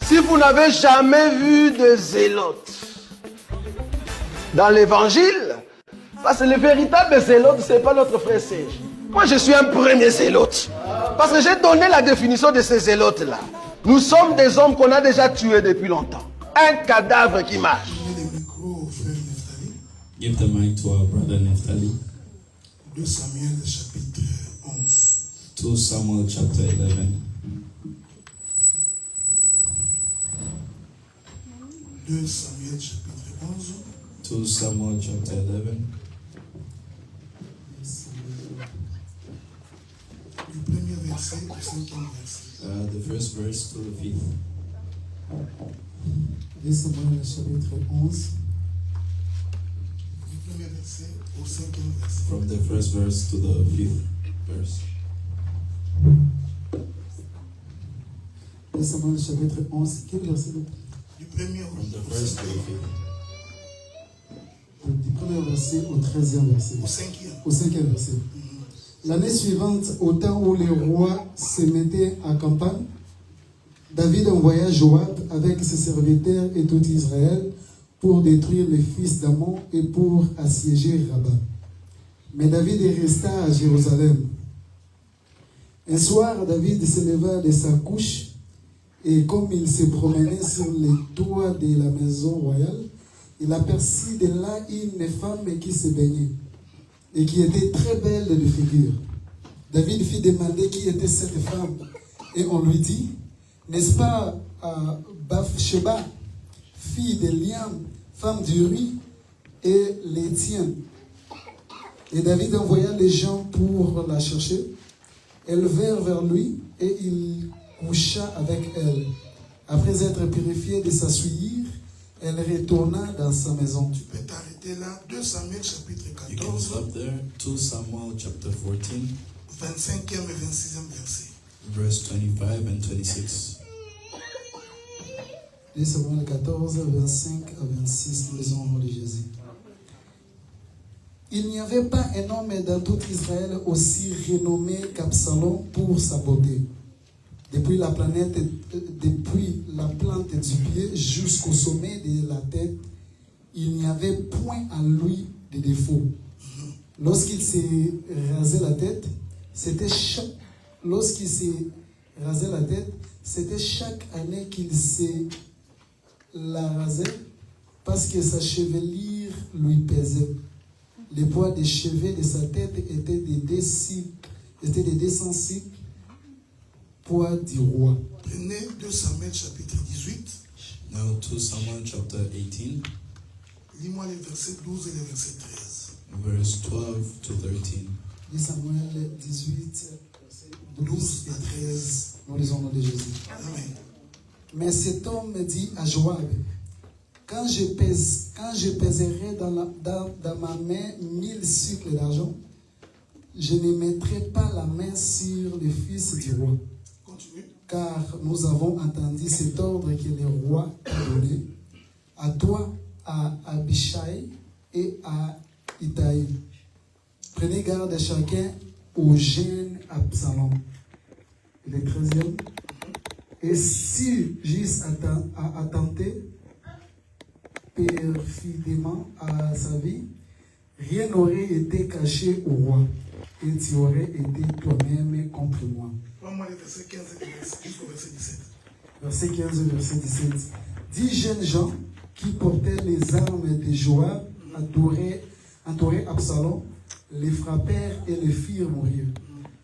Si vous n'avez jamais vu de zélotes dans l'évangile, parce que le véritable zélote, ce n'est pas notre frère Serge. Moi, je suis un premier zélote. Parce que j'ai donné la définition de ces zélotes-là. Nous sommes des hommes qu'on a déjà tués depuis longtemps. Un cadavre qui marche. Give the mic to our brother Neftali. 2 Samuel chapitre 11. 2 Samuel chapter 11. 2 Samuel chapitre 11. 2 Samuel chapter 11. Du premier verset au 5e verset. The first verse to the 5th. 2 Samuel chapitre 11. Du premier verset au 5e verset. From the first verse to the 5th verse. 2 Samuel chapitre 11. Quel verset? Du premier From the first to the 5th. Du premier verset au 13e verset. au 5e. Au 5e verset. L'année suivante, au temps où les rois se mettaient en campagne, David envoya Joab avec ses serviteurs et tout Israël pour détruire les fils d'Ammon et pour assiéger Rabat. Mais David resta à Jérusalem. Un soir, David se leva de sa couche et comme il se promenait sur les toits de la maison royale, il aperçut de là une femme qui se baignait et qui était très belle de figure. David fit demander qui était cette femme et on lui dit, n'est-ce pas Bathsheba, fille de Liam, femme d'Uri et l'Étienne? Et David envoya les gens pour la chercher. Elles vinrent vers lui et il coucha avec elle. Après être purifié de sa souillure, elle retourna dans sa maison. Tu peux t'arrêter là. 2 Samuel chapitre You can 14, stop there. 2 Samuel chapter 14, 25e et 26e verset. verse 25 and 26. 2 Samuel 14, 25 à 26, nous lisons au nom de Jésus. Il n'y avait pas un homme dans tout Israël aussi renommé qu'Absalom pour sa beauté. Depuis la plante du pied jusqu'au sommet de la tête, il n'y avait point en lui de défaut. Lorsqu'il s'est rasé la tête, c'était chaque année qu'il s'est la rasait parce que sa chevelure lui pesait. Le poids des cheveux de sa tête était de 200 cycles, poids du roi. Prenez 2 Samuel chapitre 18. Now 2 Samuel chapter 18, Lis-moi les versets 12 et les versets 13. verse 12 to 13. 2 Samuel 18, 12 et 13. Nous lisons au nom de Jésus. Amen. Mais cet homme dit à Joab, quand je pèserai dans ma main 1000 cycles d'argent, je ne mettrai pas la main sur le fils du roi. Continue. Car nous avons entendu cet ordre que le roi a donné à toi, à Abishai et à Itaï. Prenez garde chacun au jeune Absalom. Le 13e. Et si Gis a tenté perfidement à sa vie, rien n'aurait été caché au roi, et tu aurais été toi-même contre moi. Prends-moi les versets 15 et jusqu'au verset 17. Verset 15 et verset 17. 10 jeunes gens qui portaient les armes de Joab entouraient Absalom, les frappèrent et les firent mourir.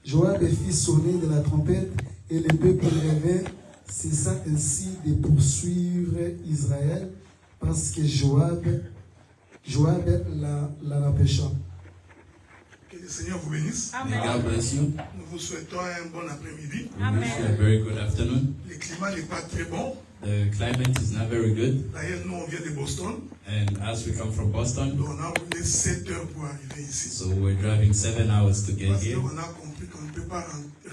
Joab fit sonner de la trompette et le peuple revint, cessa ainsi de poursuivre Israël parce que Joab la empêcha. Que le Seigneur vous bénisse. May God bless you. Nous vous souhaitons un bon après-midi. We wish you a very good afternoon. Le climat n'est pas très bon. The climate is not very good, D'ailleurs, nous, on vient de Boston. and as we come from Boston, Donc, on a roulé 7 heures pour arriver ici. so we're driving 7 hours to get Parce here qu'on a compris qu'on ne peut pas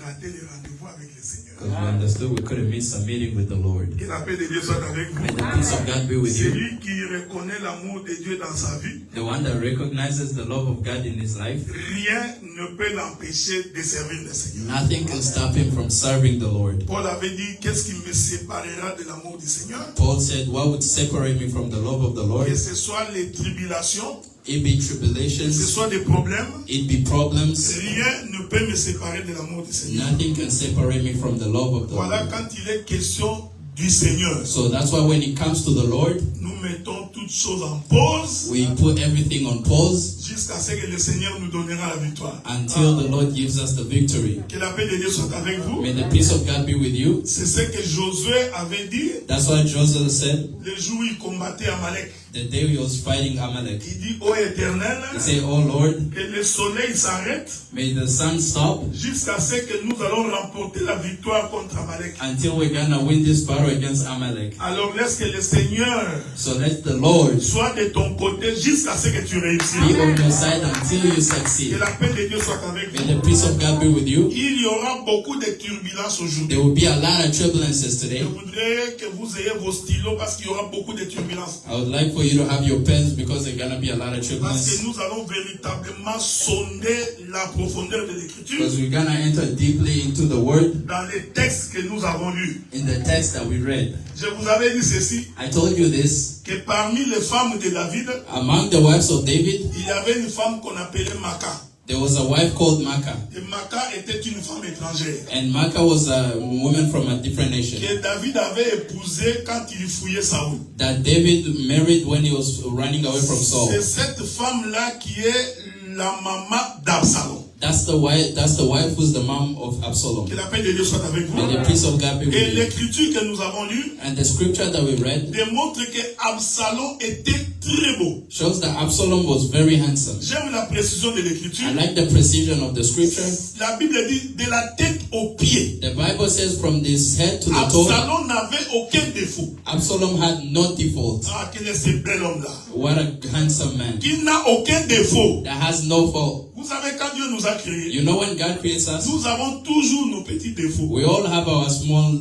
rater les rendez-vous avec le Seigneur. Because we understood we couldn't miss a meeting with the Lord. Que la paix de Dieu soit avec May vous. the peace of God be with you. Celui qui reconnaît l'amour de Dieu dans sa vie, The one that recognizes the love of God in his life, rien ne peut l'empêcher de servir le Seigneur. nothing can stop him from serving the Lord. Paul avait dit, qu'est-ce qui me séparera de l'amour du Seigneur? Paul said, what would separate me from the love of the Lord? Que ce soit les tribulations, It be que ce tribulations, soit des problèmes, it be problems. rien ne peut me séparer de l'amour du Seigneur. Nothing can separate me from the love of the Voilà Lord. quand il est question du Seigneur. So that's why when it comes to the Lord, Nous mettons toutes choses en pause we put everything on pause jusqu'à ce que le Seigneur nous donnera la victoire. until the Lord gives us the victory. Que la paix de Dieu soit avec vous. May the peace of God be with you. C'est ce que Josué avait dit That's what Joseph said le jour où il combattait Amalek. the day he was fighting Amalek. Il dit, ô Éternel, He said, oh Lord, que le soleil s'arrête may the sun stop jusqu'à ce que nous allons remporter la victoire contre Amalek. until we're gonna win this battle against Amalek. Alors laisse que le Seigneur So let the Lord soit de ton côté jusqu'à ce que tu réussisses. be on your side until you Que succeed. la paix de Dieu soit avec May vous. the peace of God be with you. Il y aura beaucoup de turbulences aujourd'hui. There will be a lot of turbulences Je today. voudrais que vous ayez vos stylos parce qu'il y aura beaucoup de turbulences. I would like for you to have your pens because there's gonna be a lot of Parce turbulence. que nous allons véritablement sonder la profondeur de l'écriture Because we're gonna enter deeply into the word dans les textes que nous avons lus. in the text that we read. Je vous avais dit ceci, I told you this. que parmi les femmes de David, Among the wives of David, il y avait une femme qu'on appelait Maca. there was a wife called Maacah. Et Maca était une femme étrangère And Maacah was a woman from a different nation que David avait épousée quand il fouillait Saoul. that David married when he was running away from Saul. C'est cette femme-là qui est la maman d'Absalom. That's the wife who's the mom of Absalom. Que la paix de Dieu soit avec vous. May the peace of God be with Et you. l'écriture que nous avons lue And the scripture that we read démontre que Absalom était très beau. shows that Absalom was very handsome. J'aime la précision de l'écriture. I like the precision of the scripture. La Bible dit de la tête aux pieds. The Bible says from his head to the toe, Absalom n'avait aucun défaut. Absalom had no default. Ah, quel est ce bel homme-là? What a handsome man Qui n'a aucun défaut. that has no fault. Vous savez, quand Dieu nous a créés, You know when God creates us, nous avons toujours nos petits défauts. we all have our small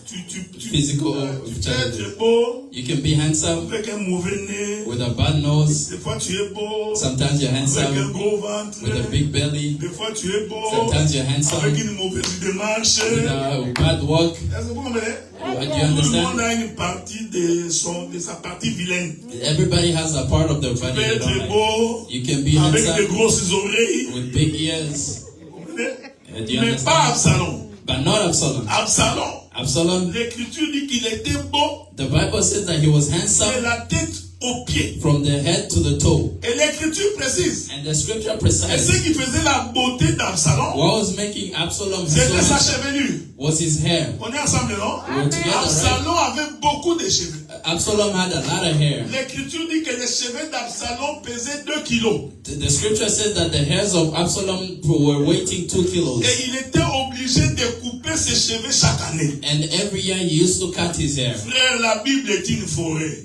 Tu physical peux challenges. être beau You can be handsome avec un mauvais nez. with a bad nose. Des fois, tu es beau Sometimes you're avec un handsome gros ventre. with a big belly. Des fois, tu es beau Sometimes you're avec handsome une mauvaise démarche. with a bad walk. Est-ce que vous comprenez? Do you Tout le understand? monde a une partie de sa partie vilaine. Everybody has a part of their Tu body peux they don't être like. beau You can be avec de handsome grosses oreilles. with big ears. Vous comprenez? Do you Mais pas understand? Absalom. But not Absalom. Absalom, Absalom, l'écriture dit qu'il était beau the Bible says that he was de handsome la tête aux pieds. from the head to the toe. Et l'écriture précise. And the scripture Et precise ce qui faisait la beauté d'Absalom, what was making Absalom so c'était sa handsome chevelure. was his hair. On est ensemble, non? We're together, right? Absalom avait beaucoup de cheveux. Absalom had a lot of hair. L'écriture dit que les cheveux d'Absalom pesaient 2 kilos. The scripture says that the hairs of Absalom were weighing 2 kilos. Et il était obligé de couper ses cheveux chaque année. And every year he used to cut his hair. Frère, la Bible est une forêt.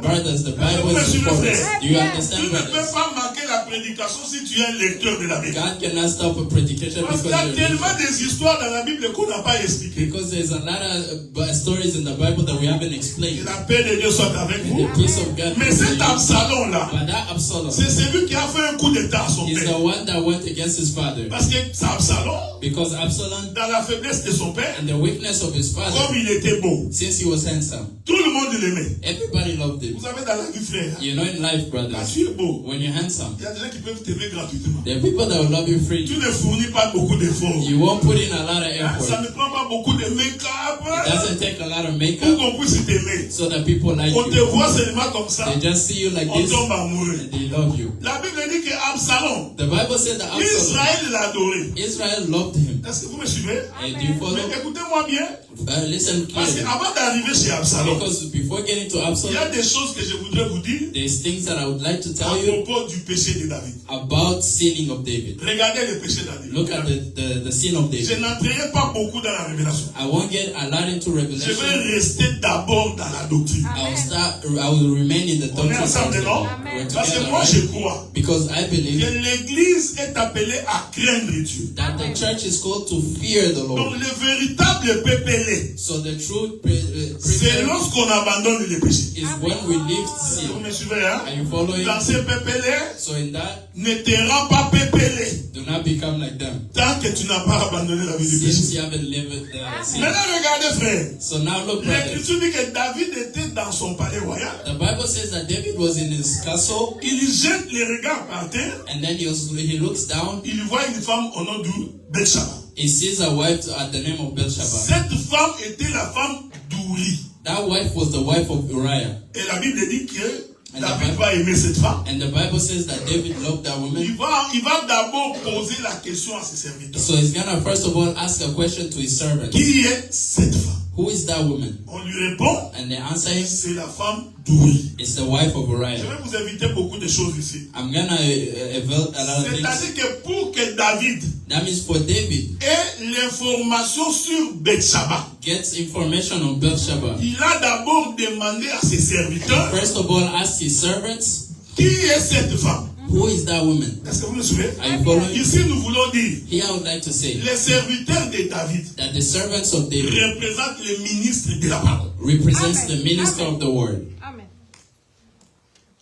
Brothers, the Bible is the forest. Do you Tu understand, ne peux brothers? pas manquer la prédication si tu es un lecteur de la Bible. God cannot stop a predication Parce because qu'il y a you're tellement des histoires dans la Bible qu'on n'a pas expliquées. because there's a lot of stories in the Bible that we haven't Que explained. la paix de Dieu soit avec And vous. the peace of God. Mais be with cet you. Absalom-là, But that Absalom c'est celui qui a fait un coup d'état à son is the père. one that went against his father. Parce que c'est Absalom, Because Absalom, dans la faiblesse de son père, and the weakness of his father, comme il était beau, since he was handsome, tout le monde l'aimait. everybody loved him. Vous savez, dans la vie, frère, You know, in life, quand brothers, tu es beau, when you're handsome, il y a des gens qui peuvent t'aimer gratuitement. there are people that will love you Tu free. ne fournis pas beaucoup d'efforts. You won't put in a lot of Ça effort. ne prend pas beaucoup de It make-up doesn't take a lot of pour makeup qu'on puisse t'aimer. so that people like On te you. voit seulement comme ça, They just see you like on this tombe amoureux. and they love you. La Bible dit que Absalom, The Bible said that Absalom, Israël l'a adoré. Israel loved him. Est-ce que vous me suivez? And do you follow? Mais écoutez-moi bien, Listen parce clearly. qu'avant d'arriver chez Absalom, Because before before getting to Il y a Absalom, des choses que je voudrais vous dire there's things that I would like to à tell you propos du péché de David. about sinning of David. Regardez le péché de David. Look at the sin of Je David. n'entrerai pas beaucoup dans la révélation. I won't get a lot into Je revelation. vais rester d'abord dans la doctrine. I will remain in the On est doctrine ensemble, first. non? We're Parce que together, moi, right? je crois Because I que believe l'Église est appelée à craindre Dieu. that the church is called to fear the Donc, Lord. le véritable pépélé, So the true c'est preacher lorsqu'on abandonne le péché. is when we leave Vous sin. me suivez, hein? Are you following? Dans ce pépélé, So in that, ne te rends pas pépélé do not become like them. tant que tu n'as pas abandonné la vie du Since péché. you haven't lived sin. Maintenant, regardez, frère. So now look, brothers. L'Écriture dit que David était dans son palais royal. The Bible says that David was in his castle, Il jette les regards par terre. and then he looks down. Il voit une femme au nom de Bathsheba. He sees a wife at the name of Bathsheba. Cette femme était la femme d'Uri. That wife was the wife of Uriah. Et la Bible dit que And David the va aimer cette femme. And the Bible says that David loved that woman. Il va d'abord poser la question à ses serviteurs. So he's gonna first of all ask a question to his servants. Qui est cette femme? Who is that woman? On lui répond, And they answer him, c'est la femme d'Uri. it's the wife of Je Uriah. vais vous inviter beaucoup de choses ici. I'm gonna evaluate a lot of things. C'est-à-dire que pour que David That means for David ait l'information sur Bathsheba, gets information on Bathsheba, il a d'abord demandé à ses serviteurs, first of all ask his servants, qui est cette femme? who is that woman? Est-ce que vous me suivez? Are you following? Ici, nous voulons dire, Here I would like to say les serviteurs de David that the servants of David représentent les ministres de la parole. represents the minister of the word. Amen.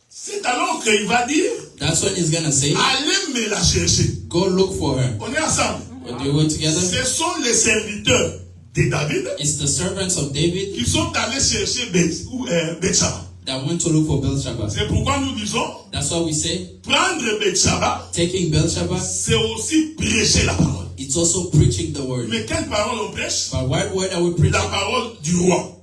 C'est alors qu'il va dire, That's when he's gonna say, allez me la chercher. go look for her. On est ensemble. When you were together, Ce sont les serviteurs de David it's the servants of David qui sont allés chercher Bathsheba. that went to look for Bathsheba. C'est pourquoi nous disons, That's why we say prendre Bathsheba, taking Bathsheba, c'est aussi prêcher la parole. it's also preaching the word. Mais quelle parole on prêche? But what word are we preaching? La parole du roi.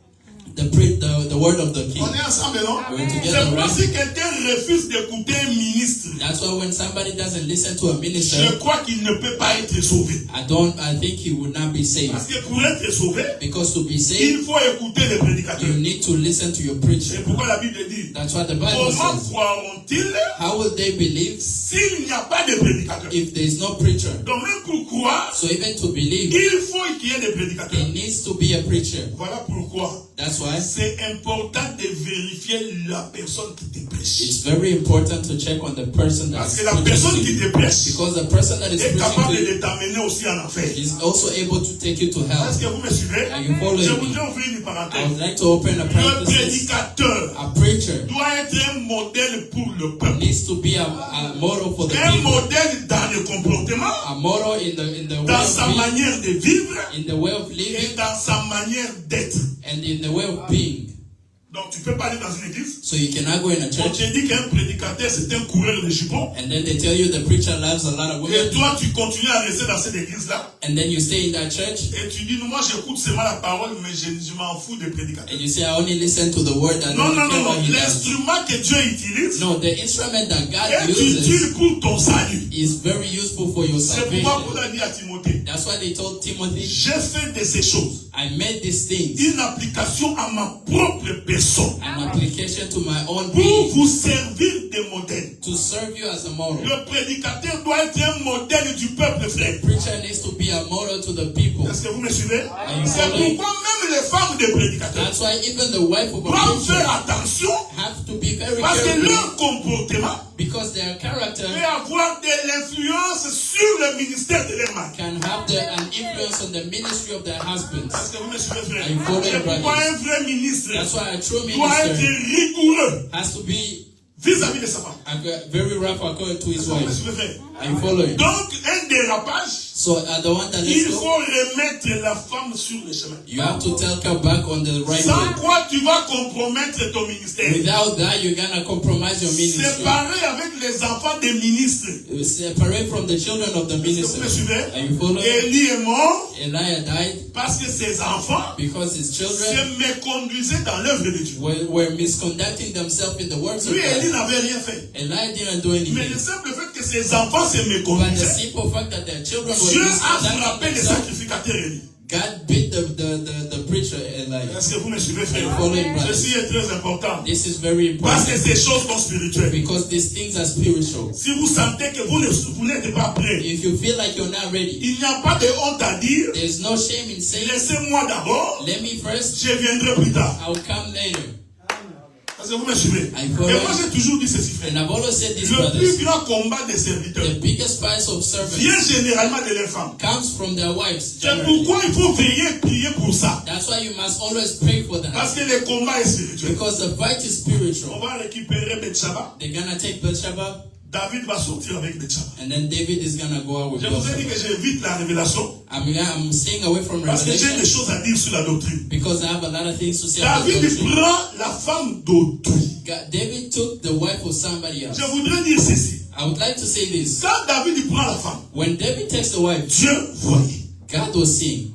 The word of the king. On est ensemble, non? We're C'est together, pourquoi right? si quelqu'un refuse d'écouter un ministre, That's why when somebody doesn't listen to a je minister, crois qu'il ne peut pas être sauvé. I think he would not be Parce saved. que pour être sauvé, Because to be il saved, faut écouter les prédicateurs. you need to listen to your C'est preacher. pourquoi la Bible dit, That's what the Bible comment says. croiront-ils How will they believe s'il n'y a pas de prédicateur? if there is no preacher? Donc même pour croire, So even to believe, il faut qu'il y ait des prédicateurs. there needs to be a preacher. Voilà pourquoi That's why c'est important de vérifier la personne qui te prêche. it's very important to check on the person Parce that's que la personne preaching to qui you. te prêche Because the person that is est preaching capable to you de t'amener aussi en enfer. is also able to take you to hell. Est-ce que vous me suivez? Are you following Je me? voudrais ouvrir une I would parenthèse. like to open a Le parenthesis. prédicateur A preacher doit être un modèle pour le peuple. needs to be a model for the Un people. modèle dans le comportement, A model in the way dans of sa being, manière de vivre in the way of et living, dans sa manière d'être. and in the way of being. Donc tu peux pas aller dans une église. So you cannot go in a On church te dit qu'un prédicateur c'est un coureur de jupons. and then they tell you the preacher loves a lot of Et women, toi tu continues à rester dans cette église-là. and then you stay in that church Et tu dis, moi j'écoute seulement la parole, mais je m'en fous des prédicateurs. and you say, I only listen to the word that Non, non, don't care non, what non. he does. L'instrument que Dieu utilise No, the instrument that God est uses utile pour ton salut. is very useful for your C'est pourquoi salvation. Paul a dit à Timothée, That's why they told Timothy, j'ai fait de ces choses I made these things une application à ma propre personne an application to my own pour being vous servir de modèle. to serve you as a model. Le prédicateur doit être un modèle du peuple, frère. Preacher needs to be a model to the people. Est-ce que vous me suivez? you C'est following? pourquoi même les femmes des prédicateurs That's why even the wife of a doivent faire preacher attention have to be very parce que careful leur comportement because their character peut avoir de l'influence sur le ministère de leur mari. can have an influence on the ministry of their husbands. Est-ce que vous me suivez, frère? Are you following, C'est pourquoi brothers? un vrai ministre That's why a true doit être minister rigoureux has to be vis-à-vis de sa femme. very rough according to his Est-ce que vous me wife. suivez, frère? Are you following? Donc, un dérapage, So the one that il lets go, faut remettre la femme sur le chemin. you have to tell her back on the right Sans way. quoi tu vas compromettre ton ministère. Without that, you're gonna compromise your ministry. Séparé avec les enfants des ministres. Separate from the children of the Est-ce que vous minister. me suivez? Are you following? Élie est mort Elijah died parce que ses enfants because his children se méconduisaient dans l'œuvre de Dieu. were misconducting themselves in the works of Lui, Élie God. n'avait rien fait. Elijah didn't do Mais anything. le simple fait que ses enfants se But the méconduisaient, simple fact that their children were Dieu a misconducting frappé les themselves, sacrificateurs Élie. God beat the preacher Elijah. life. Est-ce que vous me suivez, frère? Are you following, brother? Ceci est très important. This is very Parce que important ces choses sont spirituelles. because these things are spiritual. Si vous sentez que vous n'êtes pas prêt, If you feel like you're not ready, il n'y a pas de honte à dire. there's no shame in saying, Laissez-moi d'abord, let me first, je viendrai plus tard. I'll come later. Parce que vous me suivez. I Et follow. moi j'ai toujours dit ceci, frère. And I've always said this, Le brothers, plus grand combat des serviteurs the biggest price of servants vient généralement de leurs femmes. comes from their wives. C'est Generally. pourquoi il faut veiller, prier pour ça. That's why you must always pray for them. Parce que le combat est spirituel. Because the fight is On spiritual. va récupérer Betshaba. They're gonna take Bathsheba, David va sortir avec Betshaba. and then David is gonna go out with Je vous ai dit Bathsheba. que j'évite la révélation I'm staying away from parce que j'ai des Revelation choses à dire sur la doctrine. because I have a lot of things to say about David doctrine. prend la femme d'autrui. David took the wife of somebody else. Je voudrais dire ceci. I would like to say this. Quand David prend la femme, When David takes the wife, Dieu voyait. God was seeing.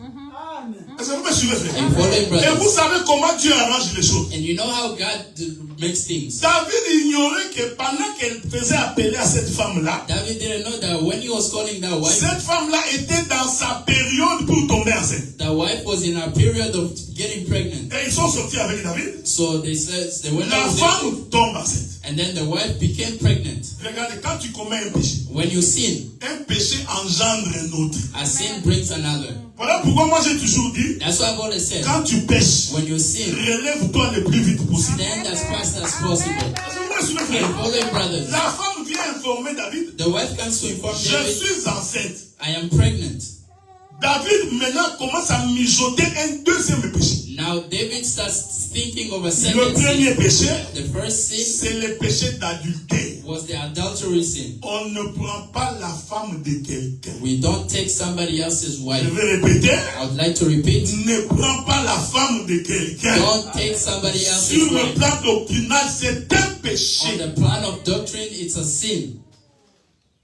Est-ce que vous me suivez, frère? And following Et vous brothers. savez comment Dieu arrange les choses. And you know how God makes things. David ignorait que pendant qu'elle faisait appeler à cette femme-là, David didn't know that when he was calling that wife, cette femme-là était dans sa période pour tomber enceinte. the wife was in a period of getting pregnant. Et ils sont sortis avec David. So they said they went La out with David, femme tombe enceinte. and then the wife became pregnant. Regardez, quand tu commets un péché, When you sin, un péché engendre un autre. a sin brings another. Voilà pourquoi moi j'ai toujours dit, That's why I've always said, quand tu pêches, when you sin, relève-toi le plus vite possible. stand as fast as possible. Est-ce que vous me suivez, And frère? following brothers, La femme vient informer David, the wife comes to inform je David, suis enceinte. I am pregnant. David maintenant commence à mijoter un deuxième péché. Now David starts thinking of a Le second premier sin. péché, The first sin c'est le péché d'adultère. was the adultery sin. On ne prend pas la femme de quelqu'un. We don't take somebody else's Je wife. vais répéter, I would like to repeat, ne prends pas la femme de quelqu'un. don't take somebody else's Sur le wife. plan doctrinal, c'est un On péché. the plan of doctrine, it's a sin.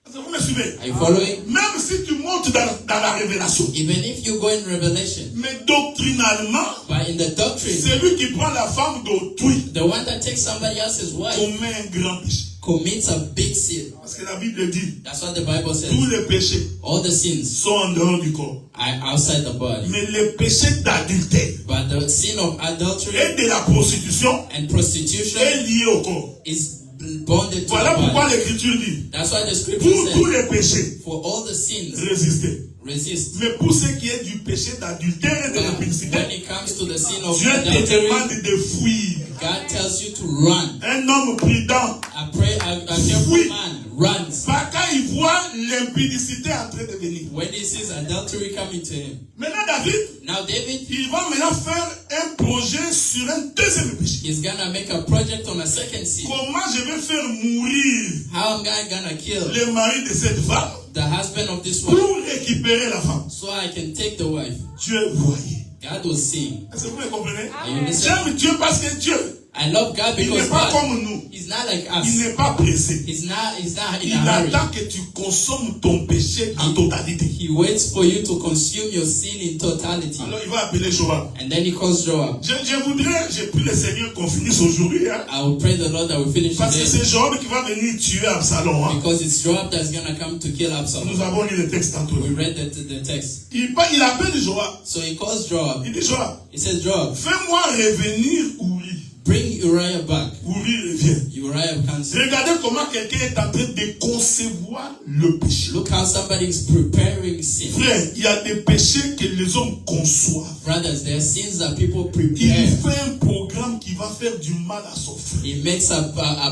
Est-ce que vous me suivez? Are you following? Même si tu montes dans la révélation, Even if you go in Revelation, mais doctrinalement, but in the doctrine, celui qui prend la femme d'autrui the one that takes somebody else's wife commet un grand péché. commits a big sin. Parce que la Bible dit, That's what the Bible says. tous les péchés All the sins sont en dehors du corps. are outside the body. Mais le péché d'adultère But the sin of adultery et de la prostitution and prostitution est lié au corps. is bonded to Voilà the pourquoi body. l'Écriture dit, That's why the scripture pour tous says, les péchés, for all the sins, résistez. resist. Mais pour ce qui est du péché d'adultère et de But l'impudicité, when it comes to the sin of Dieu te adultery, demande de fuir. God tells you to run. Un homme prudent, A careful Oui. man runs pas quand il voit l'impudicité en train de venir. when he sees adultery coming to him. Maintenant, David, Now David il va maintenant faire un projet sur un deuxième péché. is gonna make a project on a second sin. Comment je vais faire mourir How am I gonna kill le mari de cette femme the husband of this wife pour récupérer la femme? so I can take the wife? Dieu voyait. God was seeing. Est-ce que vous me comprenez? Are you listening? J'aime Dieu parce que Dieu, I love God il because n'est pas God, comme nous. He's not like Il us. n'est pas pressé. He's not in Il a hurry. attend que tu consommes ton péché en totalité. He waits for you to consume your sin in totality. Alors il va appeler Joab. And then he calls Joab. J'ai pris le Seigneur qu'on finisse aujourd'hui. Hein, I will pray the Lord that we finish parce que today. c'est Joab qui va venir tuer Absalom. Hein. Because it's Joab that's gonna come to kill Absalom. Nous avons lu le texte tantôt. We read the text. Il appelle Joab. So he calls Joab. Il dit Joab, He says, Joab, fais-moi revenir Uri. bring Uriah back. Uri revient. Uriah comes. Regardez comment quelqu'un est en train de concevoir le péché. Look how somebody is preparing sin. Frère, il y a des péchés que les hommes conçoivent. Brothers, there are sins that people Il prepare. fait un programme qui va faire du mal à son frère. He makes a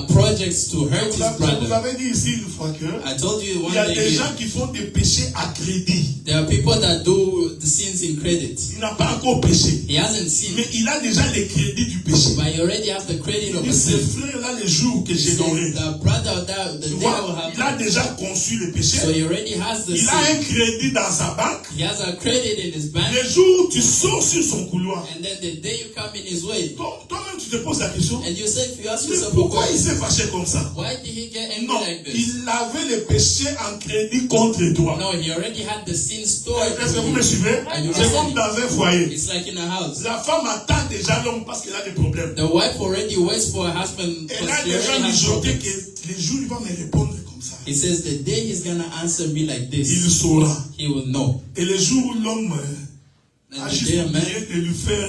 project to hurt his Je vous brother. avais dit ici une fois que I told you il one y a day des here, gens qui font des péchés à crédit. there are people that do the sins in credit. Il n'a pas encore péché. He hasn't sinned, Mais il a déjà les crédits du péché. but he already has the credit of Et a ces sin. frères-là, les jours que He j'ai says, donné, the brother that the tu day I will vois, il a have, déjà conçu le péché. so he already has the Il a un sin. crédit dans sa banque. He has a credit in his bank, Le jour où tu sors sur son couloir, and then the day you come in his way, toi-même tu te poses la question, and you say, if you ask mais yourself, pourquoi il why s'est fâché comme ça? did he get angry Non, like this? il avait le péché en crédit contre toi. No, he already had the sin stored. Est-ce que vous me in him. suivez? Are you C'est comme listening? dans un foyer. It's like in a house. La femme attend déjà l'homme parce qu'elle a des problèmes. The wife already waits for her husband Elle because a she déjà already has mijoté problems. que les jours il va me répondre comme ça. He says the day he's gonna answer me like Il this, saura. he will know. Et le jour où l'homme a And the juste day a man oublié de lui faire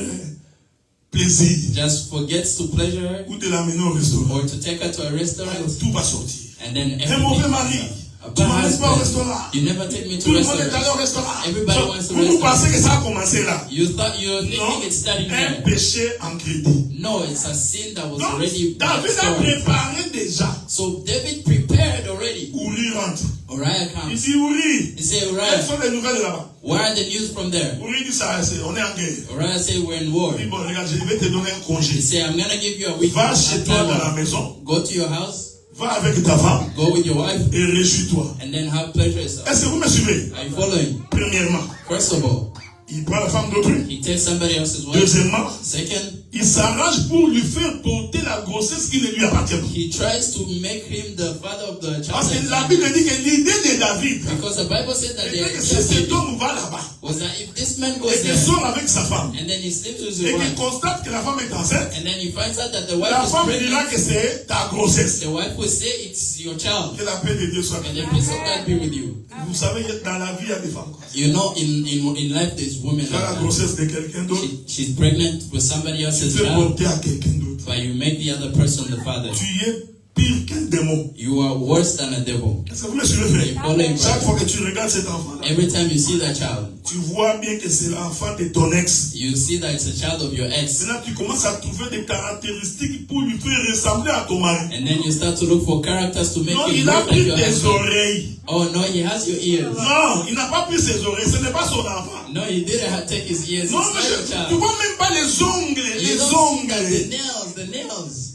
plaisir just forgets to pleasure her ou de l'amener au restaurant, or to take her to a restaurant, alors tout va sortir. and then Un mauvais everything. mari, A tu bad m'amènes pas au husband, restaurant. you never take me to Tout le monde est allé au restaurant. restaurant. Everybody wants to Vous restaurant. pensez que ça a commencé là? You thought you're Non, thinking it's starting un there. péché en crédit. No, it's a sin that was Donc, already David a started. préparé déjà. So David prepared already. Uri rentre. Uriah Il comes. dit Uri, He said, quelles Uriah, sont les nouvelles de là-bas? where are the news from there? Uri dit ça, on est en guerre. Uriah said, we're in war. Il dit bon, regarde, je vais te donner un He congé. said, I'm gonna give you a week. Va chez toi dans la maison, Go to your house, va avec ta femme go with your wife, et réjouis-toi. and then have pleasure yourself. Est-ce que vous me suivez? Are you following? Premièrement, First of all, il prend la femme d'autrui. he takes somebody else's wife. Deuxièmement, Second, il s'arrange pour lui faire porter la grossesse qui ne lui appartient pas. he tries to make him the father of the child. Parce que la Bible dit que l'idée de David Because the Bible said that était que si cet homme va là-bas was that if this man et goes qu'il there sort avec sa femme and then he sleeps with et his qu'il wife constate que la femme est enceinte, and then he finds out that the la wife is femme dira pregnant, que c'est ta grossesse. the wife will say it's your child. Que la paix de Dieu soit And avec the vous. peace of God be with you. Vous savez, dans la vie, il y a des femmes. You know, in life there's women Tu as la like grossesse de quelqu'un d'autre, that. She's pregnant with somebody tu else's fais child, porter à quelqu'un d'autre. but you make the other person the father. Tu es pire qu'un démon. You are worse than a devil. Est-ce que vous me suivez, frère? Following Chaque brother. fois que tu regardes cet enfant-là, Every time you see that child, tu vois bien que c'est l'enfant de ton ex. you see that it's a child of your ex. Maintenant, tu commences à trouver des caractéristiques pour lui faire ressembler à ton mari. And then you start to look for characters to make Non, him il a look like pris your tes husband. oreilles. Oh no, he has your ears. Non, il n'a pas pris ses oreilles. Ce n'est pas son enfant. No, he didn't take his ears. Non, It's not your tu child. vois même pas les ongles. You Les don't see that, ongles. the nails.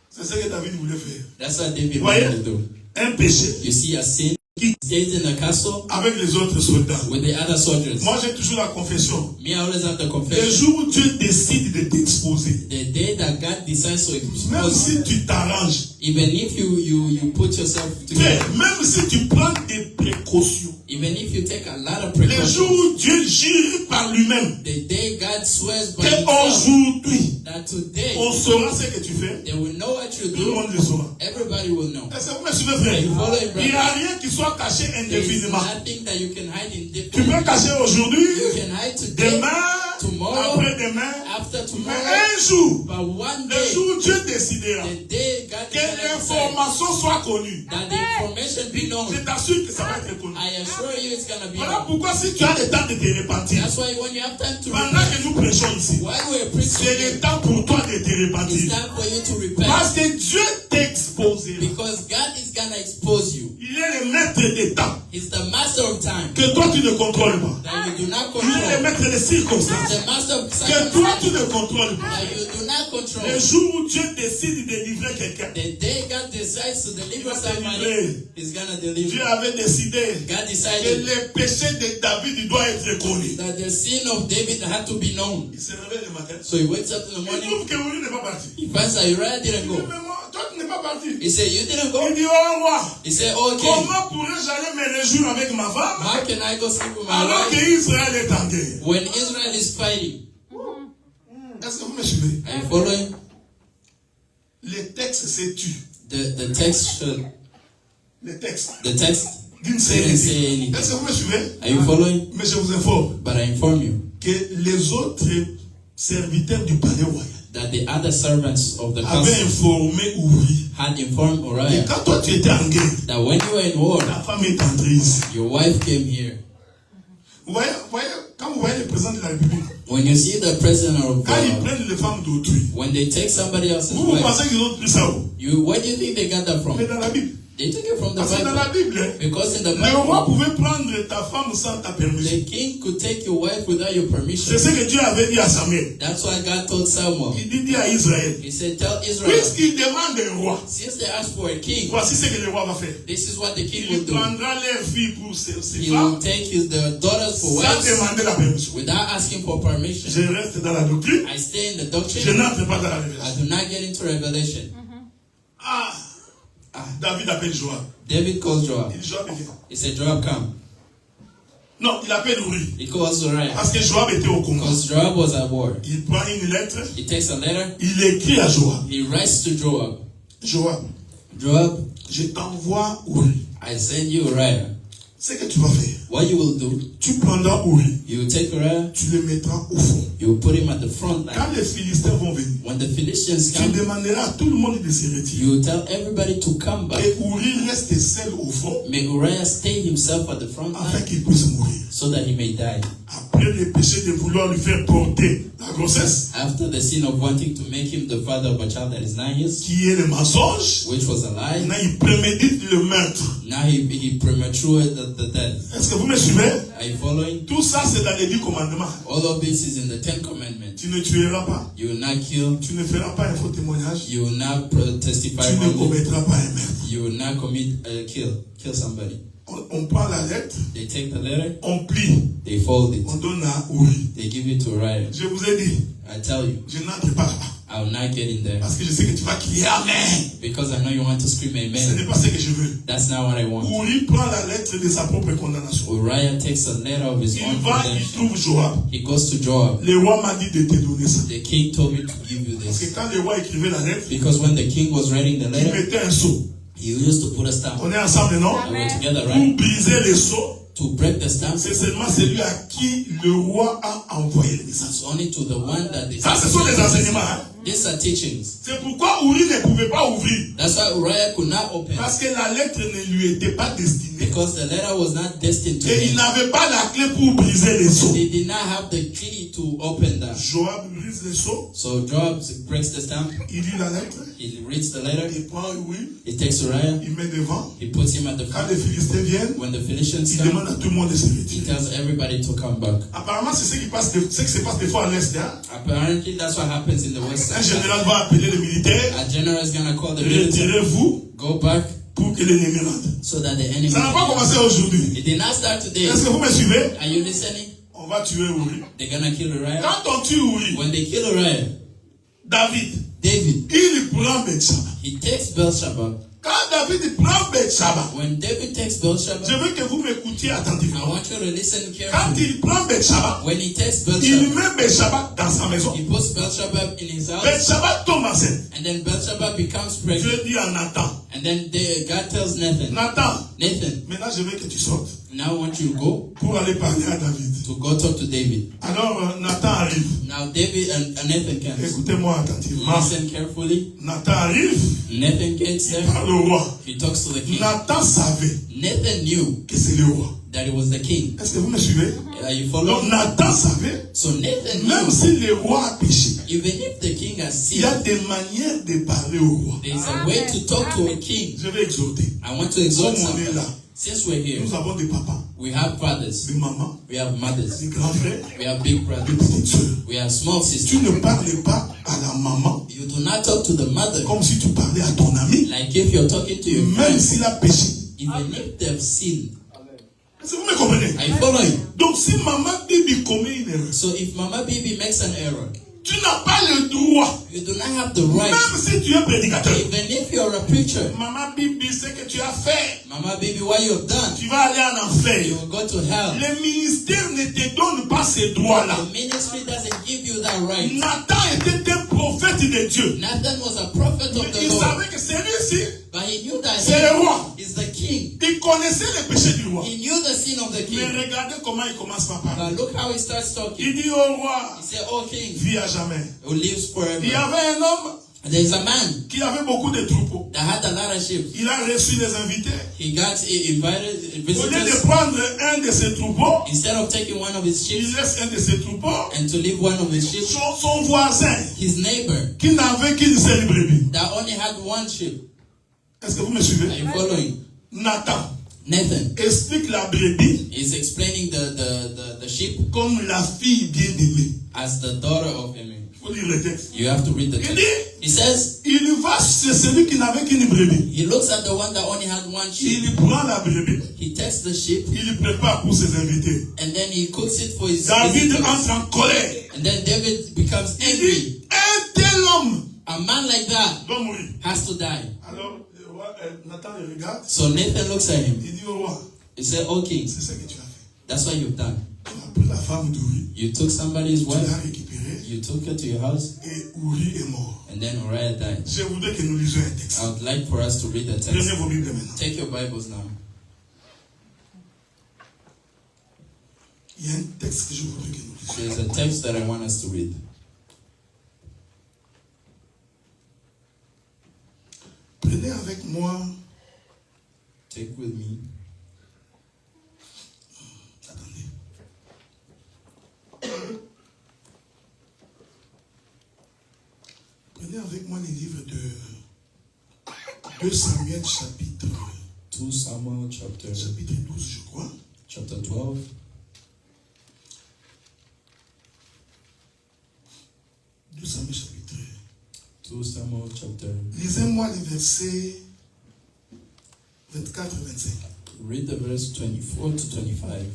C'est ce que David voulait faire. That's what David Voyez, wanted to do. un péché You see a sin. He stays in a castle avec les autres soldats. with the other soldiers. Moi, j'ai toujours la confession. Me, I always have the Le confession. jour où Dieu décide de t'exposer, The day that God decides to même expose, si tu t'arranges, even if you put yourself frère, together, même si tu prends des précautions, even if you take a lot of le precautions, jour où Dieu jure par lui-même the day God swears by himself qu'aujourd'hui, that today on saura ce que tu fais, they will know what you tout le do, monde le saura. everybody will know. Est-ce que vous me suivez, frère? Are you following, Il n'y a brother? rien qui soit caché There is indéfiniment. nothing that you can hide in Tu different. peux cacher aujourd'hui, You can hide today, demain, tomorrow, après-demain, after mais tomorrow, un jour, but one le day, jour où Dieu décidera the day God que decides l'information soit connue, that the information be known, je t'assure que ça va être connu. I assure you it's gonna be Voilà known. pourquoi si tu as le temps de te repentir, That's why when you have time to pendant repent, que nous prêchons ici, while we're c'est preaching, le temps pour toi de te it's repentir. time for you to repent Parce que Dieu t'exposera. because God is gonna expose you. Il est le maître des temps He's the master of time que toi tu ne contrôles pas. that you do not Il est le control. maître des circonstances The master of que toi circumstances tu ne contrôles pas. that you do not Le control. jour où Dieu décide de livrer quelqu'un, The day God decides to deliver Il va somebody, délivrer. He's gonna Dieu deliver. avait décidé God que decided le péché de David doit être connu. that the sin of David had to be known. Il se réveille le matin. So he wakes up in the Il morning. trouve que Uri n'est pas parti. He finds that Uriah didn't Il dit, go. mais moi, toi tu n'es pas parti. He said, "You didn't Il go." dit, oh roi, He said, "Okay. comment pourrais-je aller me réjouir avec ma femme How can I go sleep with my alors wife qu'Israël est en guerre? when Israel is fighting?" Est-ce que vous me suivez? Are you following? Le texte c'est tu. The text should, Le texte. the text D'une didn't say anything. Est-ce que vous me suivez? Are you following? Mais je vous informe But I inform you que les autres serviteurs du palais royal that the other servants of the avaient castle informé Uri. had informed Et Uriah quand toi tu étais en guerre, that when you were in war, ta femme est entrée ici. your wife came here. Vous voyez, quand vous voyez le président de la République, When you see the president of quand ils prennent les femmes d'autrui, when they take somebody else's vous wife, pensez qu'ils ont pris ça où? where do you think they got that from? Mais dans la Bible. They took it from the Parce que dans la Bible. Bible, hein, Because in the le roi Bible, pouvait prendre ta femme sans ta permission. the king could take your wife without your permission. C'est ce que Dieu avait dit à Samuel. That's why God told Samuel. Il dit à Israël, He said, "Tell Israel, puisqu'il demande un roi, since they asked for a king, voici ce que le roi va faire. this is what the king Il will do. prendra leurs filles pour ses He will femmes take the daughters for sans wives demander la permission. without asking for permission. Je reste dans la doctrine, I stay in the je doctrine. n'entre pas dans la I révélation. do not get into revelation." David appelle Joab. David calls Joab. Il dit Joab, viens. He said, "Joab, come." Non, il appelle Uri. He calls Uriah Parce que Joab était au combat. because Joab was at war. Il prend une lettre, He takes a letter. il écrit à Joab. He writes to Joab. Joab, Joab, je t'envoie Uri. I send you Uriah. Ce que tu vas faire, What you will do, tu prendras Uri, you will take Uriah, tu le mettras au fond. you will put him at the front line. Quand les Philistins vont venir, When the Philistines tu come, demanderas à tout le monde de se retirer. you will tell everybody to come back. Et Uri reste seul au fond May Uriah stay himself at the front afin line qu'il puisse mourir. so that he may die. Après le péché de vouloir lui faire porter la grossesse, After the sin of wanting to make him the father of a child that is 9 years, qui est le mensonge, which was a lie, maintenant il prémédite le meurtre. now he prematured the death. Est-ce que vous me suivez? Are you following? Tout ça c'est dans les 10 commandements. All of this is in the 10 Commandments. Tu ne tueras pas, You will not kill, tu ne feras pas un faux témoignage, you will not testify tu ne wrongly, commettras pas un meurtre. you will not commit kill somebody. On prend la lettre, They take the letter, on plie, they fold it, on donne à Uri. they give it to Uriah. Je vous ai dit, I tell you, je n'entre pas là-bas. I will not get in there Parce que je sais que tu vas crier Amen. because I know you want to scream Ce n'est amen. pas ce que je veux. That's not what I want. Uri prend la lettre de sa propre condamnation. Uriah takes a letter of his Il own va, il redemption. trouve Joab. He goes to Joab. Le roi m'a dit de te donner ça. The king told me to give you Parce que this. quand le roi écrivait la lettre, Because when the king was writing the il letter, mettait un sceau. he used to put a stamp. On est ensemble, non? And we're together, Pour right? briser les sceaux, To break the stamp, c'est seulement celui à qui le roi a envoyé le message. it's only to the one that they Ça, ce sont les enseignements. Hein? These are teachings. C'est pourquoi Uri ne pouvait pas ouvrir. That's why Uriah could not open. Parce que la lettre ne lui était pas destinée. Because the letter was not destined to Et il him. n'avait pas la clé pour briser les sceaux. They did not have the key to open that. Joab brise les sceaux, So Joab breaks the stamp. il lit la lettre, He reads the letter. il prend Uri, He takes Uriah. il met devant. He puts him at the Quand front. les Philistins viennent, When the Philistines il come, demande à tout le monde de se he retirer. tells everybody to come back. Apparemment, c'est ce qui se passe des fois à l'Est. Hein? Apparently, that's what happens in the West Un Side. général va appeler les militaires, A general is gonna call the military. retirez-vous Go back pour que l'ennemi rentre. so that the enemy. Ça n'a pas commencé aujourd'hui. It did not start today. Est-ce que vous me suivez? Are you listening? On va tuer Uri. They're gonna kill Uriah. Quand on tue Uri, When they kill Uriah, David, David, il prend Bethsheba. he takes Bathsheba. Quand David prend Bethsheba, When David takes je Bathsheba, veux que vous m'écoutiez I attentivement. want you to listen Quand carefully. il prend Bethsheba, When he takes il Bathsheba, met Bethsheba dans sa maison. he puts Bathsheba in his house, Bethsheba tombe enceinte. and then Bathsheba becomes pregnant. Dieu dit à Nathan, And then God tells Nathan, Nathan, Nathan, maintenant je veux que tu sortes now I want you to go pour aller parler à David. to go talk to David. Alors Nathan arrive. Now David and Nathan comes. Écoutez-moi attentivement. Listen carefully. Nathan arrive Nathan gets there. par le roi. He talks to the king. Nathan savait Nathan knew que c'est le roi. that it was the king. Est-ce que vous me suivez? Are you Donc following? Nathan savait, So Nathan même knew, si le roi a péché, even if the king has il y a sinned, des manières de parler au roi. there is a way to talk to a king. Je vais exhorter. I want to exhort Comme on est somebody. là, Since we're here, nous avons des papas, we have fathers, des mamans, we have mothers, des grands frères, we have big des brothers, petites sœurs. we have small Tu sisters. ne parles pas à la maman You do not talk to the mother comme si tu parlais à ton ami, like if you're talking to your même friend, s'il a péché. even if they've sinned. Est-ce que vous me comprenez? Are you following? Donc si maman Bibi commet une erreur, So if Mama Bibi makes an error, tu n'as pas le droit, you do not have the right, même si tu es prédicateur. even if you're a preacher, Maman Bibi, ce que tu as fait, Mama Bibi, what you have done, tu vas aller en enfer. you will go to hell. Le ministère ne te donne pas ces droits-là. The ministry doesn't give you that right. Nathan était un prophète de Dieu. Nathan was a prophet of the Il Lord, savait que celui-ci, but he knew that c'est le roi. he is the king. Il connaissait le péché du roi. He knew the sin of the Mais king. regardez comment il commence par parler. But look how he starts talking. Il dit au roi, He said, "Oh king, vis à jamais. who lives Il y forever." avait un homme There's a man qui avait beaucoup de troupeaux. that had a lot of sheep. Il a reçu des invités. He got invited Au lieu de visitors. prendre un de ses troupeaux, Instead of taking one of his sheep il laisse un de ses troupeaux. and to leave one of his sheep, Son voisin, his neighbor qui n'avait qu'une seule brebis. that only had one sheep. Est-ce que vous me suivez? Are you following? Nathan Nathan explique la brebis is explaining the sheep comme la fille bien-aimée. as the daughter of him. Il faut lire le texte. You have to read the Il text. dit, He says il va chez celui qui n'avait qu'une brebis. he looks at the one that only had one sheep. Il prend la brebis, He takes the sheep il prépare pour ses invités. and then he cooks it for his David visitors. entre en colère. And then David becomes Il angry. dit, un tel homme A man like that doit mourir. has to die. Alors, le roi, Nathan le regarde. So Nathan looks at him. Il dit au roi, He said, "Oh king, c'est ce que tu as fait. that's what you've done. Tu as pris la femme d'Uri, You took somebody's tu wife, l'as récupérée you took her to your house, et Uri est mort. and then Uriah died." Je voudrais que nous lisions un texte. I would like for us to read the text. Prenez vos Bibles maintenant. Take your Bibles now. Il y a un texte que je voudrais que nous lisions. There's a text that I want us to read. Prenez avec moi. Take with me. Attendez. Prenez avec moi les livres de 2 Samuel chapitre 2 Samuel chapter 12, je crois. Chapter 12. Samuel chapitre. 2 Samuel chapter. Lisez-moi les versets 24 et 25. Read the verse 24 to 25.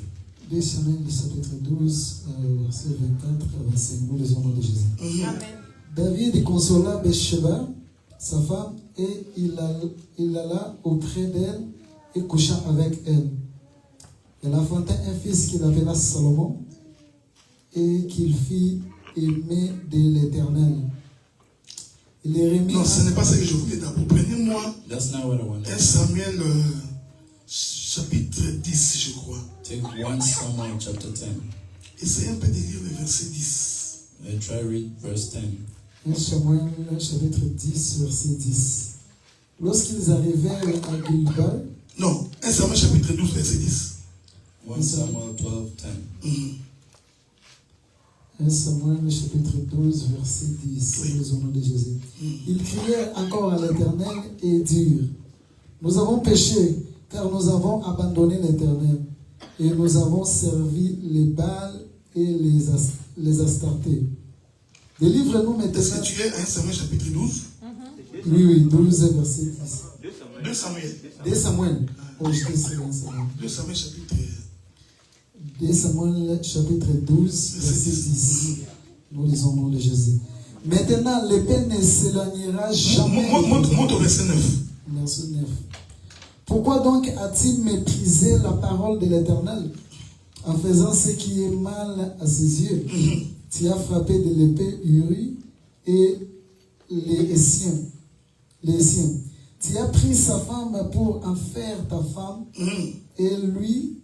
2 Samuel chapitre 12, verset 24 à 25. Nous lisons au nom de Jésus. Amen. David consola Bathsheba, sa femme, et il alla auprès d'elle et coucha avec elle. Elle enfanta un fils qu'il appela Salomon et qu'il fit aimer de l'Éternel. Il les remit. Non, ce n'est pas ce que je voulais d'abord. Prenez-moi That's not what I want. 1 Samuel chapitre 10, je crois. Take 1 Samuel chapter 10. Essayez un peu de lire le verset 10. And try read verse 10. 1 Samuel chapitre 10, verset 10. Lorsqu'ils arrivèrent à Gilgal, Non, 1 Samuel chapitre 12, verset 10. 1 Samuel 12, 10. 1 Samuel chapitre 12, verset 10, au nom de Jésus. Ils crièrent encore à l'Éternel et dirent: nous avons péché, car nous avons abandonné l'Éternel, et nous avons servi les Baals et les Astartés. Délivre-nous maintenant. Est-ce que tu es à 1 Samuel chapitre 12? Oui, 12, verset 10. 2 Samuel. 2 Samuel. Oh, je dis c'est 1 Samuel. 2 Samuel chapitre 2 Samuel chapitre 12, verset 10. Nous lisons au nom de Jésus. Maintenant, l'épée ne s'éloignera jamais. Monte au verset 9. Verset 9. Pourquoi donc a-t-il méprisé la parole de l'Éternel en faisant ce qui est mal à ses yeux? Tu as frappé de l'épée Uri et les siens. Tu as pris sa femme pour en faire ta femme, et lui,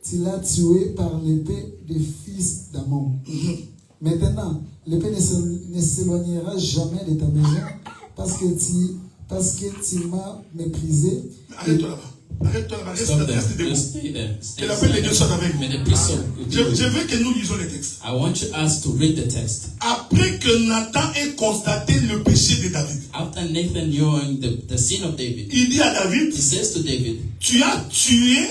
tu l'as tué par l'épée des fils d'Amon. Maintenant, l'épée ne s'éloignera jamais de ta maison parce que tu m'as méprisé. Arrête-toi là-bas. Arrête-toi là-bas. Stop there. Reste debout. Just stay there. Que Stay l'appel de Dieu soit avec May vous. the peace of Je veux que nous lisons les textes. I want us to read the text. Après que Nathan ait constaté le péché de David, After Nathan knowing the sin of David, il dit à David: he says to David, tu as tué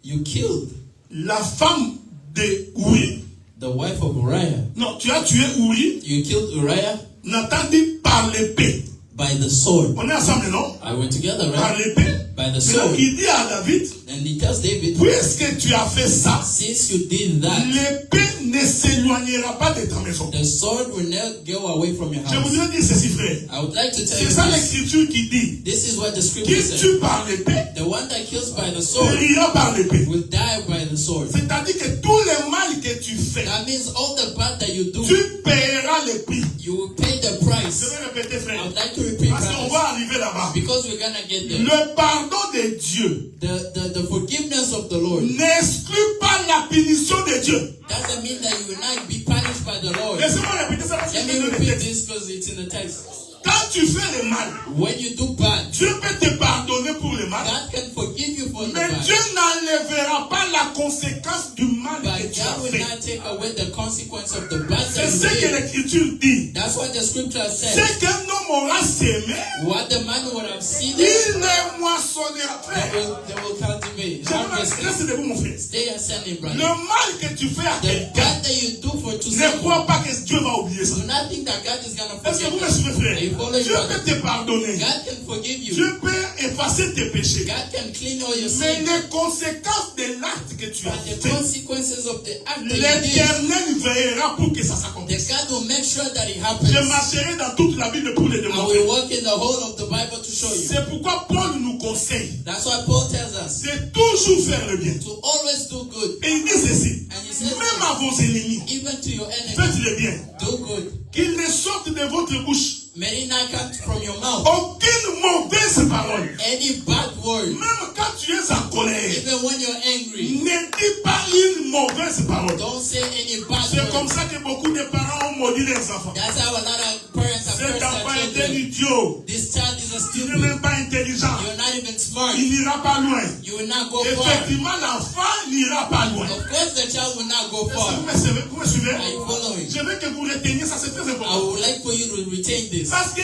you killed la femme de Uri. the wife of Uriah. Non, tu as tué Uri. You killed Uriah Nathan dit par l'épée. by the sword. On est ensemble, non? I went together, Par right? l'épée. By the Maintenant, sword. il dit à David: And he tells David, puisque tu as fait ça, since you did that, l'épée ne s'éloignera pas de ta maison. the sword will not go away from your Je house. voudrais dire ceci, frère. I would like to tell C'est you ça this. l'écriture qui dit: This is what the qui scripture says. tue par l'épée, The one that kills by the sword périra par l'épée. will die by the sword. C'est-à-dire que tout le mal que tu fais, That means all the bad that you do, tu paieras le prix. you will pay the Je price. vais répéter, I frère. would like to repeat Parce qu'on that va arriver là-bas. because we're gonna get there. Le pardon de Dieu The forgiveness of the Lord n'exclut pas la punition de Dieu. doesn't mean that you will not be punished by the Lord. Laissez-moi répéter ça parce que Let je me vais le repeat texte. this because it's in the text. Quand tu fais le mal, When you do bad, Dieu peut te pardonner pour le mal, God can forgive you for the mais bad. Dieu n'enlèvera pas la conséquence du mal que But tu as God will fait. not take away the consequence of the bad C'est that ce que you did. l'écriture dit. That's what the scripture says. C'est qu'un homme aura sémé, What the man would have seen, il ne moissonnera they pas. will cultivate. Je veux rester debout, mon frère. Stay standing, Le brother. mal que tu fais à The quelqu'un, bad that you do for to ne crois someone, pas que Dieu va oublier ça. do not think that God is gonna Est-ce que vous me forgive suivez, you. frère? Are you following Dieu brother? peut te pardonner. God can forgive you. Dieu peut effacer tes péchés. God can clean all your Mais sins. les conséquences de l'acte que tu as But the fait, consequences of the act that you did, l'Éternel veillera pour que ça the s'accomplisse. God will make sure that it Je happens. marcherai dans toute la Bible pour les I démontrer. will work in the whole of the Bible to show you. C'est pourquoi Paul nous conseille That's why Paul tells us de toujours faire le bien. to always do good. Et il dit ceci: And he says, même à vos ennemis, even to your enemies, faites le bien. do do good. qu'il ne sorte de votre bouche May it not come from your mouth. aucune mauvaise parole. Any bad word. Même quand tu es en colère, Even when you're angry. ne dis pas une mauvaise parole. Don't say any bad C'est comme word. ça que beaucoup de parents ont maudit les enfants. That's how a lot of parents have Cet cursed enfant their est un children. idiot. This child is a Il stupid. n'est même pas intelligent. You're not even smart. Il n'ira pas loin. You will not go far. Effectivement, l'enfant n'ira pas loin. Of course, the child will not go Est-ce que far. vous me suivez? Are you following? Je veux que vous reteniez ça, c'est très I important. would like for you to retain this. Parce que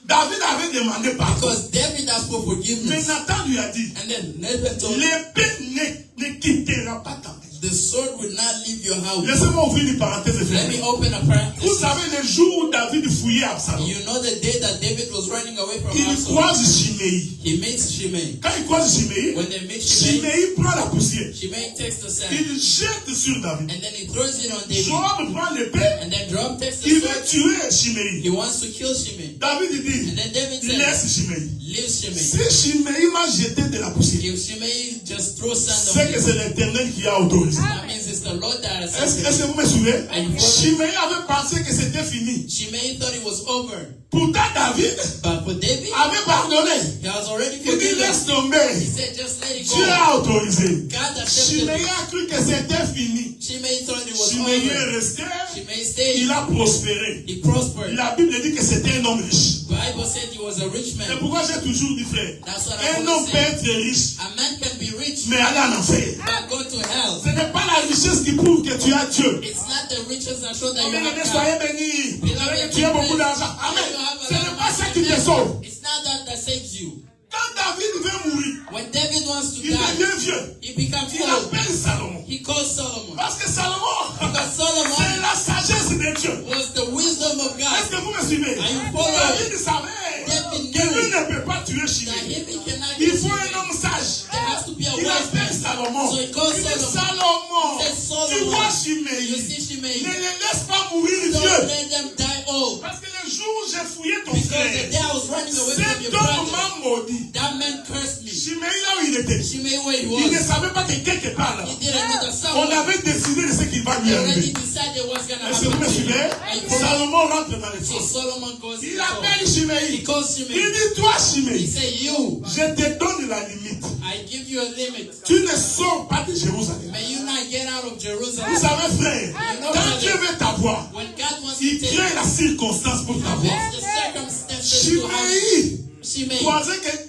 David avait demandé pardon. Because David asked for Mais forgiveness. Nathan lui a dit, And then Nathan told him, l'épée ne quittera pas ta maison. the sword will not leave your house. Laissez-moi ouvrir une parenthèse. Let me open a Vous parenthesis. savez, le jour où David fouillait Absalom, You know the day that David was running away from il Absalom. croise Shimei. He meets Shimei. Quand il croise Shimei, When they meet Shimei, Shimei prend la poussière. Shimei takes the sand. Il jette sur David. And then he throws it on David. Joab prend l'épée. And then Joab takes the Il veut sword. tuer Shimei. He wants to kill Shimei. David dit, And then David said, laisse Shimei. leave Shimei. Si Shimei m'a jeté de la poussière, If Shimei just throws sand on c'est que him, c'est l'Éternel qui a autorisé. that means it's the Lord that has Est-ce sent que him. vous me suivez? And Shimei avait pensé que c'était fini. Shimei thought it was over. Pourtant, David But for David, avait pardonné. he has already Il dit, forgiven. laisse He tomber. said, just let it Dieu go. a autorisé. God accepted Shimei it. a cru que c'était fini. Shimei thought it was Shimei est over. resté. Shimei stayed. Il a prospéré. He prospered. La Bible dit que c'était un homme riche. Bible said he was a rich C'est man. pourquoi j'ai toujours dit, frère, That's what I un homme always peut say. être riche, A man can be rich, mais aller en enfer. but go to hell. Ce n'est pas la richesse qui prouve que tu as Dieu. It's not the riches that show that you Bien-aimé, have soyez God. bénis. Vous savez que tu as beaucoup d'argent. Amen. Ce n'est pas ça qui te sauve. It's not that saves you. Quand David veut mourir, When David wants to il die, devient vieux. he becomes Il old. appelle Salomon. He calls Solomon. Parce que Salomon, Because c'est Solomon la sagesse de Dieu. was the wisdom of Est-ce God. que vous me suivez? Are you following? David savait David que lui knew ne peut pas tuer That Shimei. him he cannot Il get faut you. un homme sage. There has to be a Il wise appelle man. Salomon. So he calls Il dit, Solomon. Salomon, He said, Solomon, tu vois You Shimei. see Shimei. Ne les laisse pas mourir Don't vieux. let them die old. Parce que le jour où j'ai fouillé ton Because the frère, day I was running away from cet your homme brother, m'a maudit. that man cursed me. Shimei, là où il était, Shimei where he il ne was. savait pas que quelque part là, He didn't know that on someone avait décidé de ce qu'il va lui already arriver. decided what's going to Est-ce que vous me happen to suivez? you. Salomon rentre dans les So fosses. Solomon goes Il to appelle He Shimei. calls Il Shimei. dit, toi He Shimei, said, you, je te donne la limite. I give you a limit. Tu ne sors pas de Jérusalem. May you not get out of Vous Jerusalem. savez, frère, quand Dieu veut t'avoir, When God wants il to take crée la circonstance pour t'avoir. That's the circumstances to have Shimei Shimei.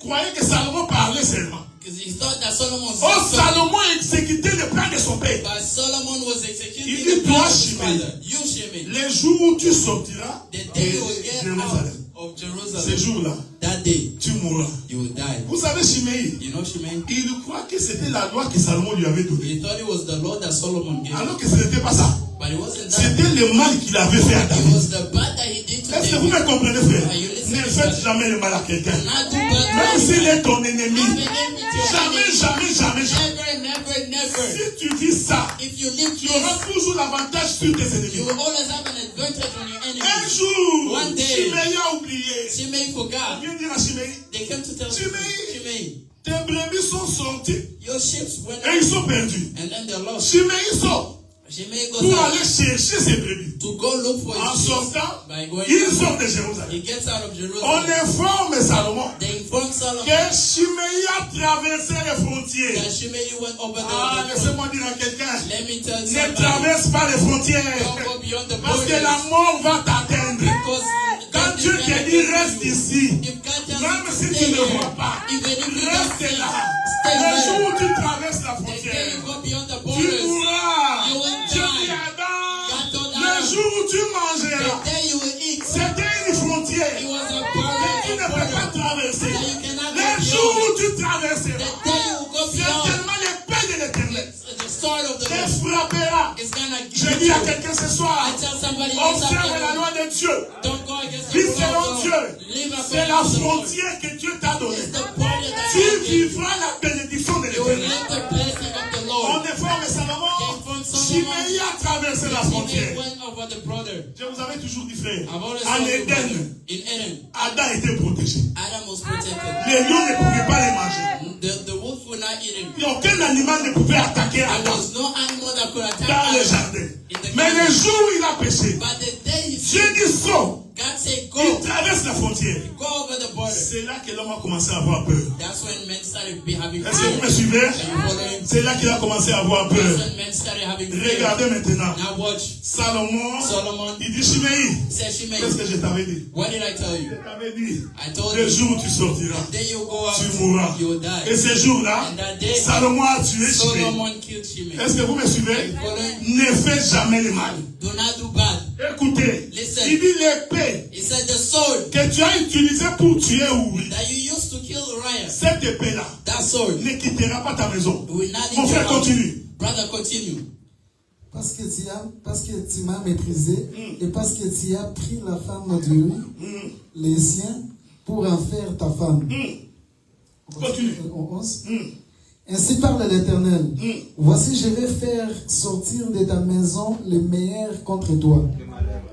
croyait que Salomon parlait seulement. Because he thought that Solomon was Oh, Salomon exécutait le plan de son père. But Solomon was executing Il the dit, plan toi, of his Shimei, father. You, Shimei. les jours où tu sortiras The de day you will get out Jérusalem, of ces Jerusalem, jours-là, that day, tu mourras. you will die. Vous savez, Shimei, You know Shimei? il croit que c'était la loi que Salomon lui avait donnée. He thought it was the Lord that Solomon gave. Alors que ce n'était pas ça. But it wasn't that. C'était le mal qu'il avait fait à It David. was the bad that he did to Est-ce que vous David. me comprenez, frère? Are you listening Ne to faites that? jamais le mal à quelqu'un. Not do bad Même to s'il anyone. est ton ennemi. Even if it's your Jamais, enemy. jamais, jamais, jamais. Never, never. Si tu vis ça, If you live tu auras this, toujours l'avantage sur tes you ennemis. will always have an advantage on your Un enemies. jour, One day. Shimei a oublié. Shimei forgot. Viens dire à Shimei, They came to tell Shimei. Shimei, tes brebis sont sortis your ships went et ils out sont perdus. and then they lost. Shimei sort Shimei goes pour out aller chercher ses brebis. to go look for En his ships. sortant, By going il out, sort de Jérusalem. he gets out of On Jerusalem. informe Salomon They inform Solomon que Shimei a traversé les frontières. that Shimei went over Ah, the laissez-moi dire à quelqu'un, Let me tell ne somebody, traverse pas les frontières. don't go beyond the Parce que la borders. mort va t'atteindre. Because Quand God Dieu is te gonna dit get reste you. ici, If God tells même you to si stay tu ne here, vois pas, even if you don't reste see, là. stay Le there. jour où tu traverses la The day frontière, you go beyond the tu borders, mourras. you will Je dis die. à Adam, God told le Adam, jour où tu the mangeras, day you will eat, c'était une frontière it was a que tu ne peux pas border traverser. that you cannot Le go jour beyond. où tu The traverseras, day you will go beyond, certainement l'épée de l'éternel the sword of the te Lord frappera. is gonna Je give dis à you. quelqu'un ce soir, I tell somebody this observe la afternoon, loi de Dieu. don't go against the Vis rule selon of Dieu. God. Live C'est la according to the Lord. frontière que Dieu t'a donnée. It's the border that Tu God gave you. vivras la bénédiction de You will l'éternel. live the blessing of the On Lord. informe Salomon, Inform Solomon. Shimei a traversé la Shimei frontière. went over the border. Je vous avais toujours dit, frère, I've always en told you, brother, Éden, in Eden, Adam était protégé. Adam was protected. Les lions ne pouvaient pas les manger. The wolf would not eat him. Et aucun animal ne pouvait attaquer There Adam was no animal that could attack dans le Adam jardin. in the Mais le jour où il a péché, But the day he Dieu sinned, dit saut. God said, go. Il traverse la frontière. Go over the border. C'est là que l'homme a commencé à avoir peur. That's when men started having Est-ce que vous me fear. suivez? Are you following? C'est là qu'il a commencé à avoir That's peur. when men started having fear. Regardez maintenant. Now watch. Salomon, Solomon il dit Chiméi, said, Shimei, qu'est-ce que je t'avais dit? what did I tell Je you? t'avais dit, I told le you, jour où tu sortiras, then you go out, tu mourras. you will die. Et ce jour-là, And that day, Salomon a tué Chiméi. Solomon killed Shimei. Est-ce que vous me suivez? Are you following? Ne fais jamais le mal. Do not do bad. Écoutez, Listen. il dit l'épée He said the sword que tu as utilisée pour tuer Uri, that you used to kill Uriah, cette épée-là that sword ne quittera pas ta maison. will not Mon leave frère your house. continue. Brother, continue. Parce que tu m'as maîtrisé et parce que tu as pris la femme de lui, les siens, pour en faire ta femme. Continue. Au 11. Ainsi parle l'Éternel. Voici, je vais faire sortir de ta maison les meilleurs contre toi.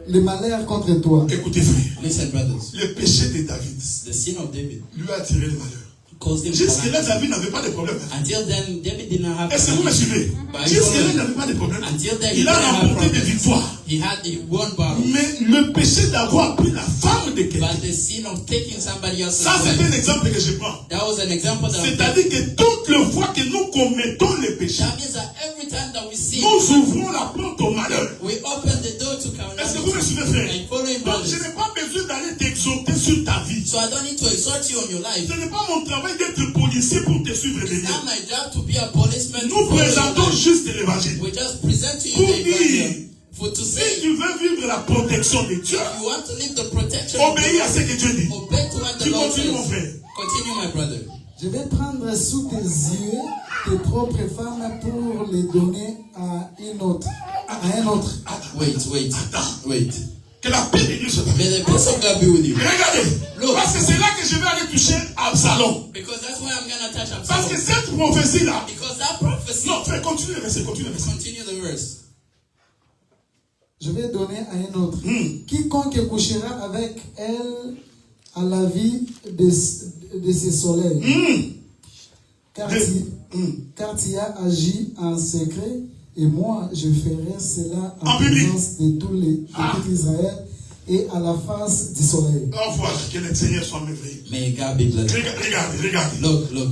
Les malheurs contre toi. Écoutez frère, Listen, brothers. le péché de David The sin of David lui a tiré le malheur. caused him Jusque-là, calamity. David n'avait pas de problème. Until then, David did not have Est-ce que vous me calamity. suivez? But Jusque-là, il n'avait pas de problème. Until then, he Il a didn't have remporté des problems. victoires. He had the one battle. Mais le péché d'avoir pris la femme de quelqu'un, But the sin of taking somebody else's ça c'est wife, un exemple que je prends. that was an example that C'est-à-dire que toutes les fois que nous commettons les péchés, that means that every time that we sin, nous ouvrons la porte au malheur. we open the door to Est-ce que vous me calamity. suivez, frère? And following Donc, brothers. je n'ai pas besoin d'aller t'exhorter sur ta vie. So I don't need to exhort you on your life. Ce n'est pas mon travail d'être policier pour te suivre les It's liens. not my job to be a policeman. to Nous follow your présentons life. juste l'évangile. We just present to you Pour the dire, evangel. For to si say, tu veux vivre la protection de Dieu, you want to live the protection of obéis à the ce que Dieu dit. Lord, obey to what the Tu Lord continues, mon says. frère. Continue, my brother. Je vais prendre sous tes yeux tes propres femmes pour les donner à un autre. Wait. Attends. Que la paix de Dieu soit avec May the peace of God be with you. toi. Regardez. Look. Parce que c'est là que je vais aller toucher Absalom. Because that's why I'm going to touch Parce que Absalom. cette prophétie-là. Because that prophecy. Non, frère, continue le verset, continue le verset. Continue the verse. Je vais donner à un autre. Quiconque couchera avec elle à la vie de ses soleils. Car tu as agi en secret, et moi je ferai cela en présence de tout Israël et à la face du soleil. Au revoir, que le Seigneur soit merveilleux. May God be blessed. Regardez. Look.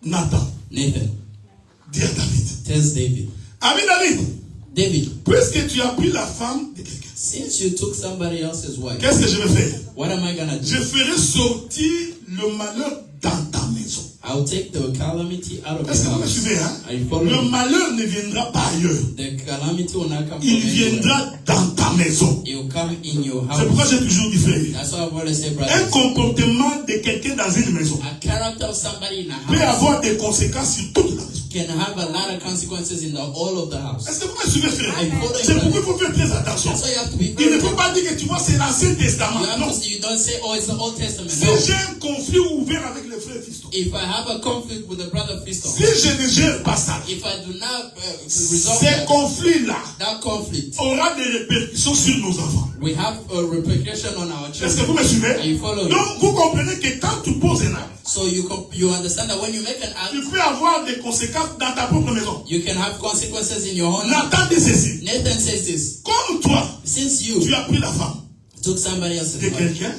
Nathan, Nathan dis à David. tells David. Ami David, puisque tu as pris la femme de quelqu'un, since you took somebody else's wife, qu'est-ce que je vais faire? what am I going to do? Je ferai sortir le malheur dans ta maison. I'll take the calamity out of Est-ce que your vous me house. suivez, hein? Are you following Le me? malheur ne viendra pas ailleurs. The calamity will not come from Il anywhere. viendra dans ta maison. It will come in your C'est pourquoi house. j'ai toujours dit, frère, That's why I want to say, un brothers. comportement de quelqu'un dans une maison A character of somebody in a peut house avoir des conséquences sur toute la maison. can have a lot of consequences in the all of the house. Est-ce que vous me suivez, frère? I follow C'est you, pourquoi il faut faire très attention. That's why you have to be Il very ne faut pas dire que tu vois, c'est l'Ancien Testament. Non. you don't say, oh, it's the Old Testament. Si No. j'ai un conflit ouvert avec le frère Fiston, If I have a conflict with a brother Fiston, si je ne gère pas ça, if I do not resolve ces conflits-là that conflict, aura des répercussions sur nos enfants. we have a repercussion on our Est-ce que children. vous me Are suivez? you following? Donc, vous comprenez que quand tu poses un acte, So you understand that when you make an tu act, peux avoir des conséquences dans ta propre maison. you can have consequences in your own. Nathan dit ceci. Nathan says this. Comme toi, Since tu you as pris la femme took somebody else's de wife, quelqu'un,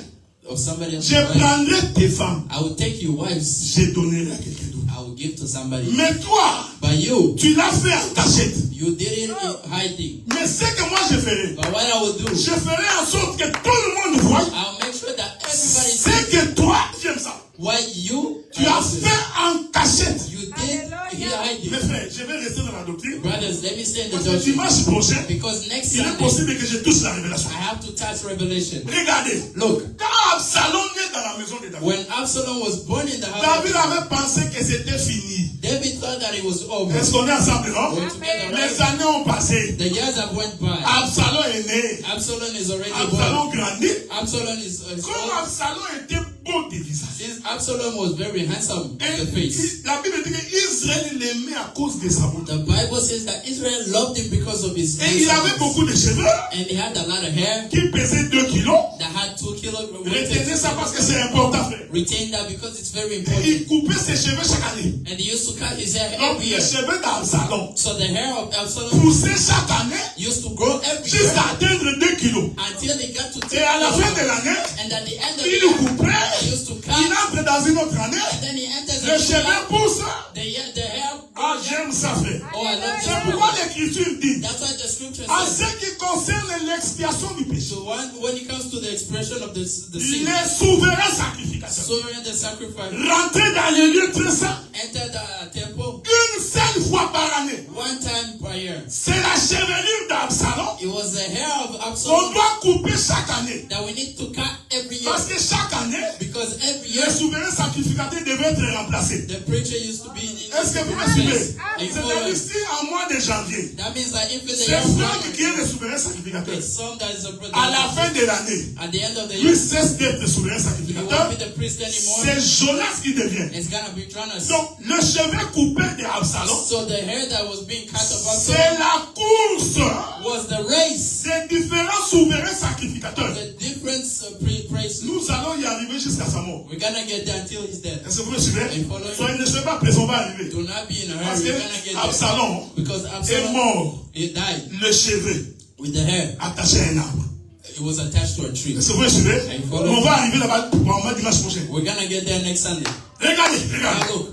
of somebody else's je wife, prendrai tes femmes, I will take your wives, je donnerai à quelqu'un d'autre. I will give to somebody. Mais toi, But you tu l'as fait en cachette. did it in hiding. Mais ce que moi je ferai, But what I will do, je ferai en sorte que tout le monde voie I'll make sure that everybody ce sees que toi, j'aime ça, what you tu as fait en cachette. You did here hiding. Mes frères, je vais rester dans la doctrine. Brothers, let me say in the Parce que doctrine. dimanche prochain, Because next il est Sunday, possible que je touche la révélation. I have to touch Revelation. Regardez, Look, quand Absalom est dans la maison de David, when Absalom was born in the house, David avait pensé que c'était fini. David thought that it was over. Est-ce qu'on est ensemble, non? We're together, Les right? années ont passé. The years have went by. Absalom est né. Absalom is already born. Absalom grandit. Absalom is Comme old. Absalom était beau de visage. Since Absalom was very handsome in the face. La Bible dit qu'Israël l'aimait à cause de sa beauté. The Bible says that Israel loved him because of his Et il avait handsomeness. beaucoup de cheveux And he had a lot of hair qui pesaient 2 kilos. that had 2 kilos. Retenez ça parce que c'est important, frère. Retain that because it's very Et important. il coupait ses cheveux chaque année. And he used to cut his hair Donc every les year. cheveux d'Absalom So the hair of Absalom poussaient chaque année used to grow every year jusqu'à atteindre 2 kilos. until they got to 2 Et à la fin de kilos. l'année, And at the end of the il year, coupait. he used to Il cut. entre dans une autre année. And then he enters Les the cheveux poussent. the hair. Ah, j'aime ça, frère. Oh, I love C'est this. pourquoi l'Écriture dit, That's what the scripture en says. ce qui concerne l'expiation du péché, So when it comes to the expression of the sin, les souverains sacrificateurs sovereign the sacrifice, rentraient dans les lieux très saints enter the temple une seule fois par année. one time per year. C'est la chevelure d'Absalom It was the hair of qu'on Absalom doit couper chaque année. that we need to cut every year. Parce que chaque année, Because every year les souverains sacrificateurs devaient être remplacés. the preacher used to be in Est-ce que vous me place. suivez? And C'est-à-dire si en mois de janvier, that means that if the c'est year Franck qui est le souverain sacrificateur. it's some that is a brother. À la fin de l'année, At the end of the lui year, cesse d'être souverain he sacrificateur. won't be the priest anymore. C'est Jonas qui devient. It's gonna be Jonas. Donc, le cheveu coupé d'Absalom, So the hair that was being cut of c'est Absalom la course was the race. des différents souverains sacrificateurs. The difference praise. Nous allons y arriver jusqu'à sa mort. We're gonna get there until he's dead. Est-ce que vous me suivez? I follow you. Soyez ne soyez pas pressés, on va arriver. Do not be in a Parce hurry. que We're gonna get there. Absalom Because est Absalom, mort, he died le cheveu with the hair. attaché à un arbre. It was attached to a tree. Est-ce que vous me suivez? I follow On you. va arriver là-bas pour moi dimanche prochain. We're gonna get there next Sunday. Regardez, Now regardez. look,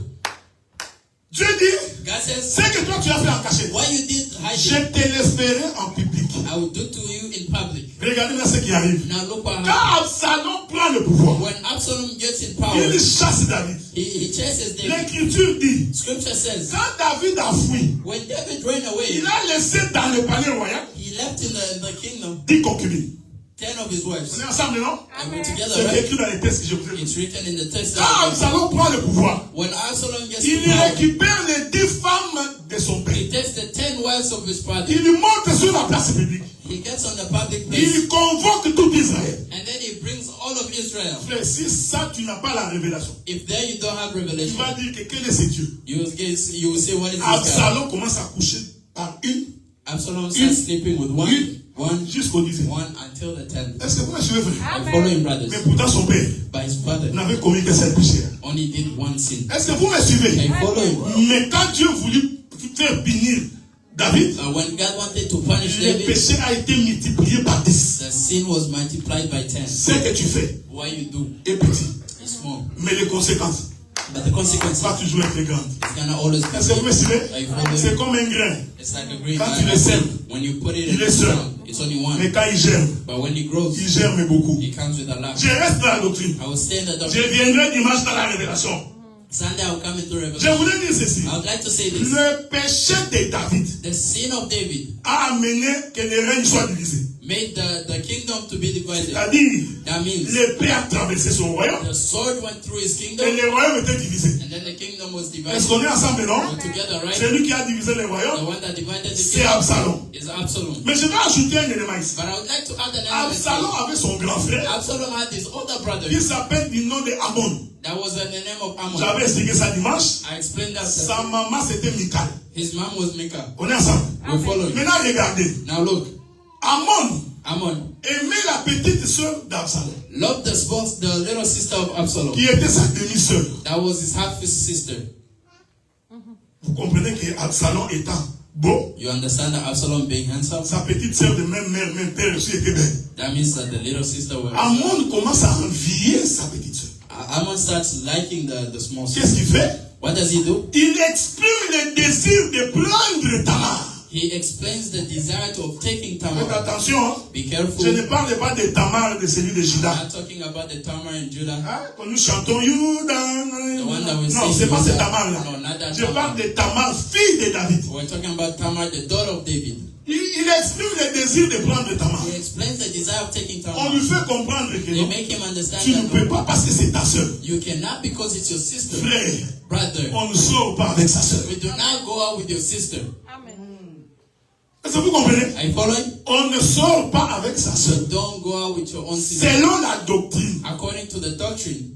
Dieu dit, God says, ce que toi tu as fait en cachette, what you did je hiding, te l'espérais en public. I will do to you in public. Regardez là ce qui arrive. Now look what happened. Quand Absalom prend le pouvoir, When Absalom gets in power, il chasse David. he chases David. L'Écriture dit, Scripture says, quand David a fui, when David ran away, il a laissé dans le palais royal he left in the kingdom 10 concubines. 10 of his wives. On est ensemble, non? And we're together, C'est right? écrit dans les textes que je vous ai dit. It's written in the text. Quand Absalom prend le pouvoir, When Absalom gets il in power, récupère les 10 femmes de son père. he takes the 10 wives of his father. Il monte sur la place publique. He gets on the public place. Il convoque tout Israël. And then he brings all of Israel. Frère, si ça, tu n'as pas la révélation, If there you don't have tu revelation, vas dire que quel est ce Dieu? you will say, what is this guy? Absalom commence à coucher par une Absalom starts sleeping with one jusqu'au 10e. until the 10th. Est-ce que vous me suivez, frère? I follow him, brothers. Mais pourtant, son père But his father n'avait commis que seul péché. only did one sin. Est-ce que vous me suivez? I follow him. Mais quand Dieu voulut faire punir David, When God wanted to punish le David, péché a été multiplié par 10. the sin was multiplied by 10. Ce que tu fais What you do est petit, is small, mais les conséquences but the consequences vont toujours être grandes. is gonna always be Est-ce que vous me suivez? I follow C'est him. comme un grain. It's like a green Quand tu le apple. sèmes, When you put it il in est the seul. ground, it's only one. Mais quand il germe, But when it grows, il germe beaucoup. it comes with a lot. Je reste dans la doctrine. I will stay in the Je doctrine. viendrai dimanche dans la révélation. Sunday I will come into Je Revelation. voulais dire ceci. I would like to say this. Le péché de David The sin of David a amené que le règne soit divisé. made the kingdom to be divided. C'est-à-dire, That means l'épée a traversé son royaume the sword went through his et kingdom, le royaume était divisé. and then the kingdom was Est-ce divided. qu'on est ensemble, non? We're together, right? Celui qui a divisé le The royaume, one that divided the c'est kingdom Absalom. is Absalom. Mais je vais ajouter un élément ici. But I would like to add an element. Absalom avait son grand frère Absalom had his older brother qui s'appelle du nom de Ammon. that was in the name of Ammon. J'avais expliqué ça dimanche. I explained that. Sa maman c'était Michal. His mom was Micah. On est ensemble. We follow you. Maintenant regardez. Now look, Ammon Ammon aimait la petite sœur d'Absalom, loved the little sister of Absalom. qui était sa demi-sœur. That was his half sister. Vous comprenez que Absalom étant beau, You understand that Absalom being handsome? sa petite sœur de même mère, même père aussi était belle. That means that the little sister was. Ammon commence à envier sa petite sœur. Ammon starts liking the small sister. Qu'est-ce qu'il fait? What does he do? Il exprime le désir de prendre Tamar. He explains the desire of taking Faites Tamar. attention, hein. Be careful. Je ne parle pas de Tamar de celui de I'm Judas. not talking about the Tamar in Judah. Hein? Quand nous chantons Judas. The one that we Non, sing c'est pas was cette that- Tamar là. No, not that Je parle Tamar. de Tamar, fille de David. We're talking about Tamar, the daughter of David. Il exprime le désir de prendre Tamar. He explains the desire of taking On Tamar. lui fait comprendre que They non, make him understand tu ne that peux no, pas parce que c'est ta sœur. you cannot because it's your sister. Frère, Brother, on ne sort pas avec sa sœur. we do not go out with your sister. Est-ce que vous comprenez? Are you following? On ne sort pas avec sa sœur. So don't go out with your own sister. Selon la doctrine. According to the doctrine,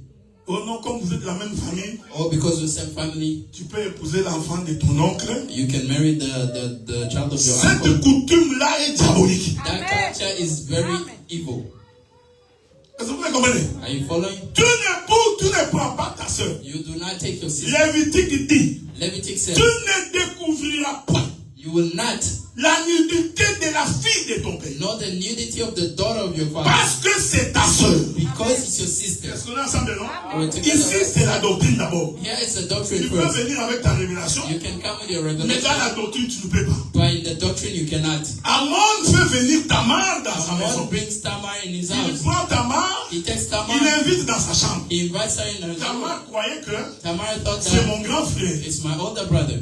Oh non, comme vous êtes de la même famille, or because you're the same family, tu peux épouser l'enfant de ton oncle. you can marry the child of your Cette uncle. coutume-là est diabolique. That culture is very evil. Est-ce que vous me comprenez? Are you following? Tu ne prends pas ta soeur. You do not take your sister. Lévitique dit, Levitic tu says, ne découvriras pas you will not la nudité de la fille de ton père. know the nudity of the daughter of your father. Parce que c'est ta soeur. Because it's your sister. Est-ce qu'on est ensemble, non? We're together. Ici, c'est la doctrine d'abord. Here is the doctrine Tu peux first. venir avec ta révélation, You can come with your mais revelation, dans la doctrine, tu ne peux pas. but in the doctrine you cannot. Amon fait venir Tamar dans sa Amon maison. brings Tamar in his Il house. prend Tamar, He takes il Tamar. l'invite dans sa chambre. He invites her in her room. Tamar croyait que Tamar thought c'est that mon grand frère. it's my older brother.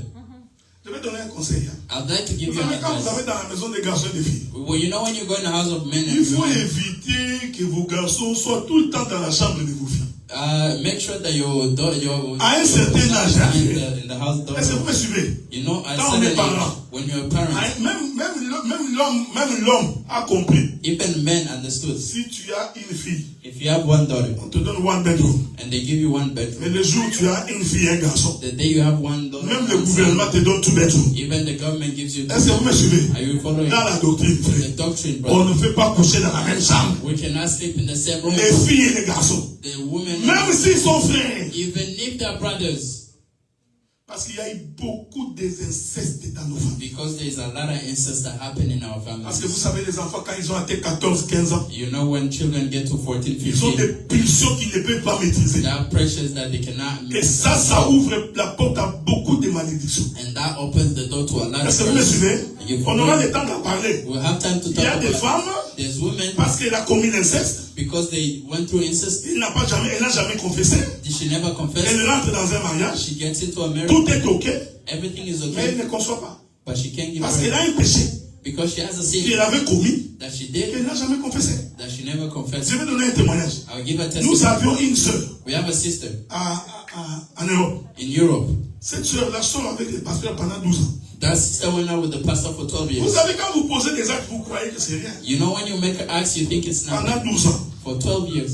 Je vais donner un conseil. I'd like to give Vous you an savez, quand vous advice. avez dans la maison des garçons et des filles, Well, you know when you go in the house of men il and faut women, éviter que vos garçons soient tout le temps dans la chambre de vos filles. make sure that your À un certain âge, in the house est-ce que vous daughter. me suivez? You know, at Quand on est certain parent, age, when you're a parent, même l'homme a compris. even men understood. Si tu as une fille, If you have one daughter on te donne one bedroom. and they give you one Mais bedroom, le jour où tu as une fille et un garçon, the day you have one daughter, même le one son, gouvernement te donne two bedrooms. even the government gives you Est-ce que vous me suivez? Are you following? Dans la doctrine, The frère, doctrine, on brother. ne fait pas coucher dans la même chambre. We cannot sleep in the same room. Les filles et les garçons. The women, Même s'ils sont frères. even if they're brothers, Parce qu'il y a eu beaucoup d'incestes dans nos familles. because there is a lot of incest that happen in our Parce que vous families. savez, les enfants, quand ils ont atteint 14, 15 ans, You know when children get to 14, ils ont 15, des pulsions qu'ils ne peuvent pas maîtriser. there are pressures that they cannot Et ça ouvre la porte à beaucoup de malédictions. and that opens the door to a lot of Est-ce que vous me curses. suivez? You On aura follow? le temps d'en parler. We'll have time to Il y a talk des about femmes, there's women parce qu'elle a commis l'inceste, because they went through incest, elle n'a jamais confessé. she never Elle confessed, rentre dans un mariage, she gets into a marriage, tout est ok, everything is mais elle okay, ne conçoit pas. but she can't give Parce qu'elle birth a un péché because she has a sin qu'elle avait commis, that she did, qu'elle n'a jamais confessé. that she never confessed. Je vais donner un témoignage. I'll give a Nous testimony. avions une sœur We have a sister en Europe. in Europe. Cette sœur-là sort avec les pasteurs pendant 12 ans. That sister went out with the pastor for 12 Vous years. savez, quand vous posez des actes, vous croyez que c'est rien. You know when you make an act, you think it's Pendant nothing. 12 ans. For 12 years.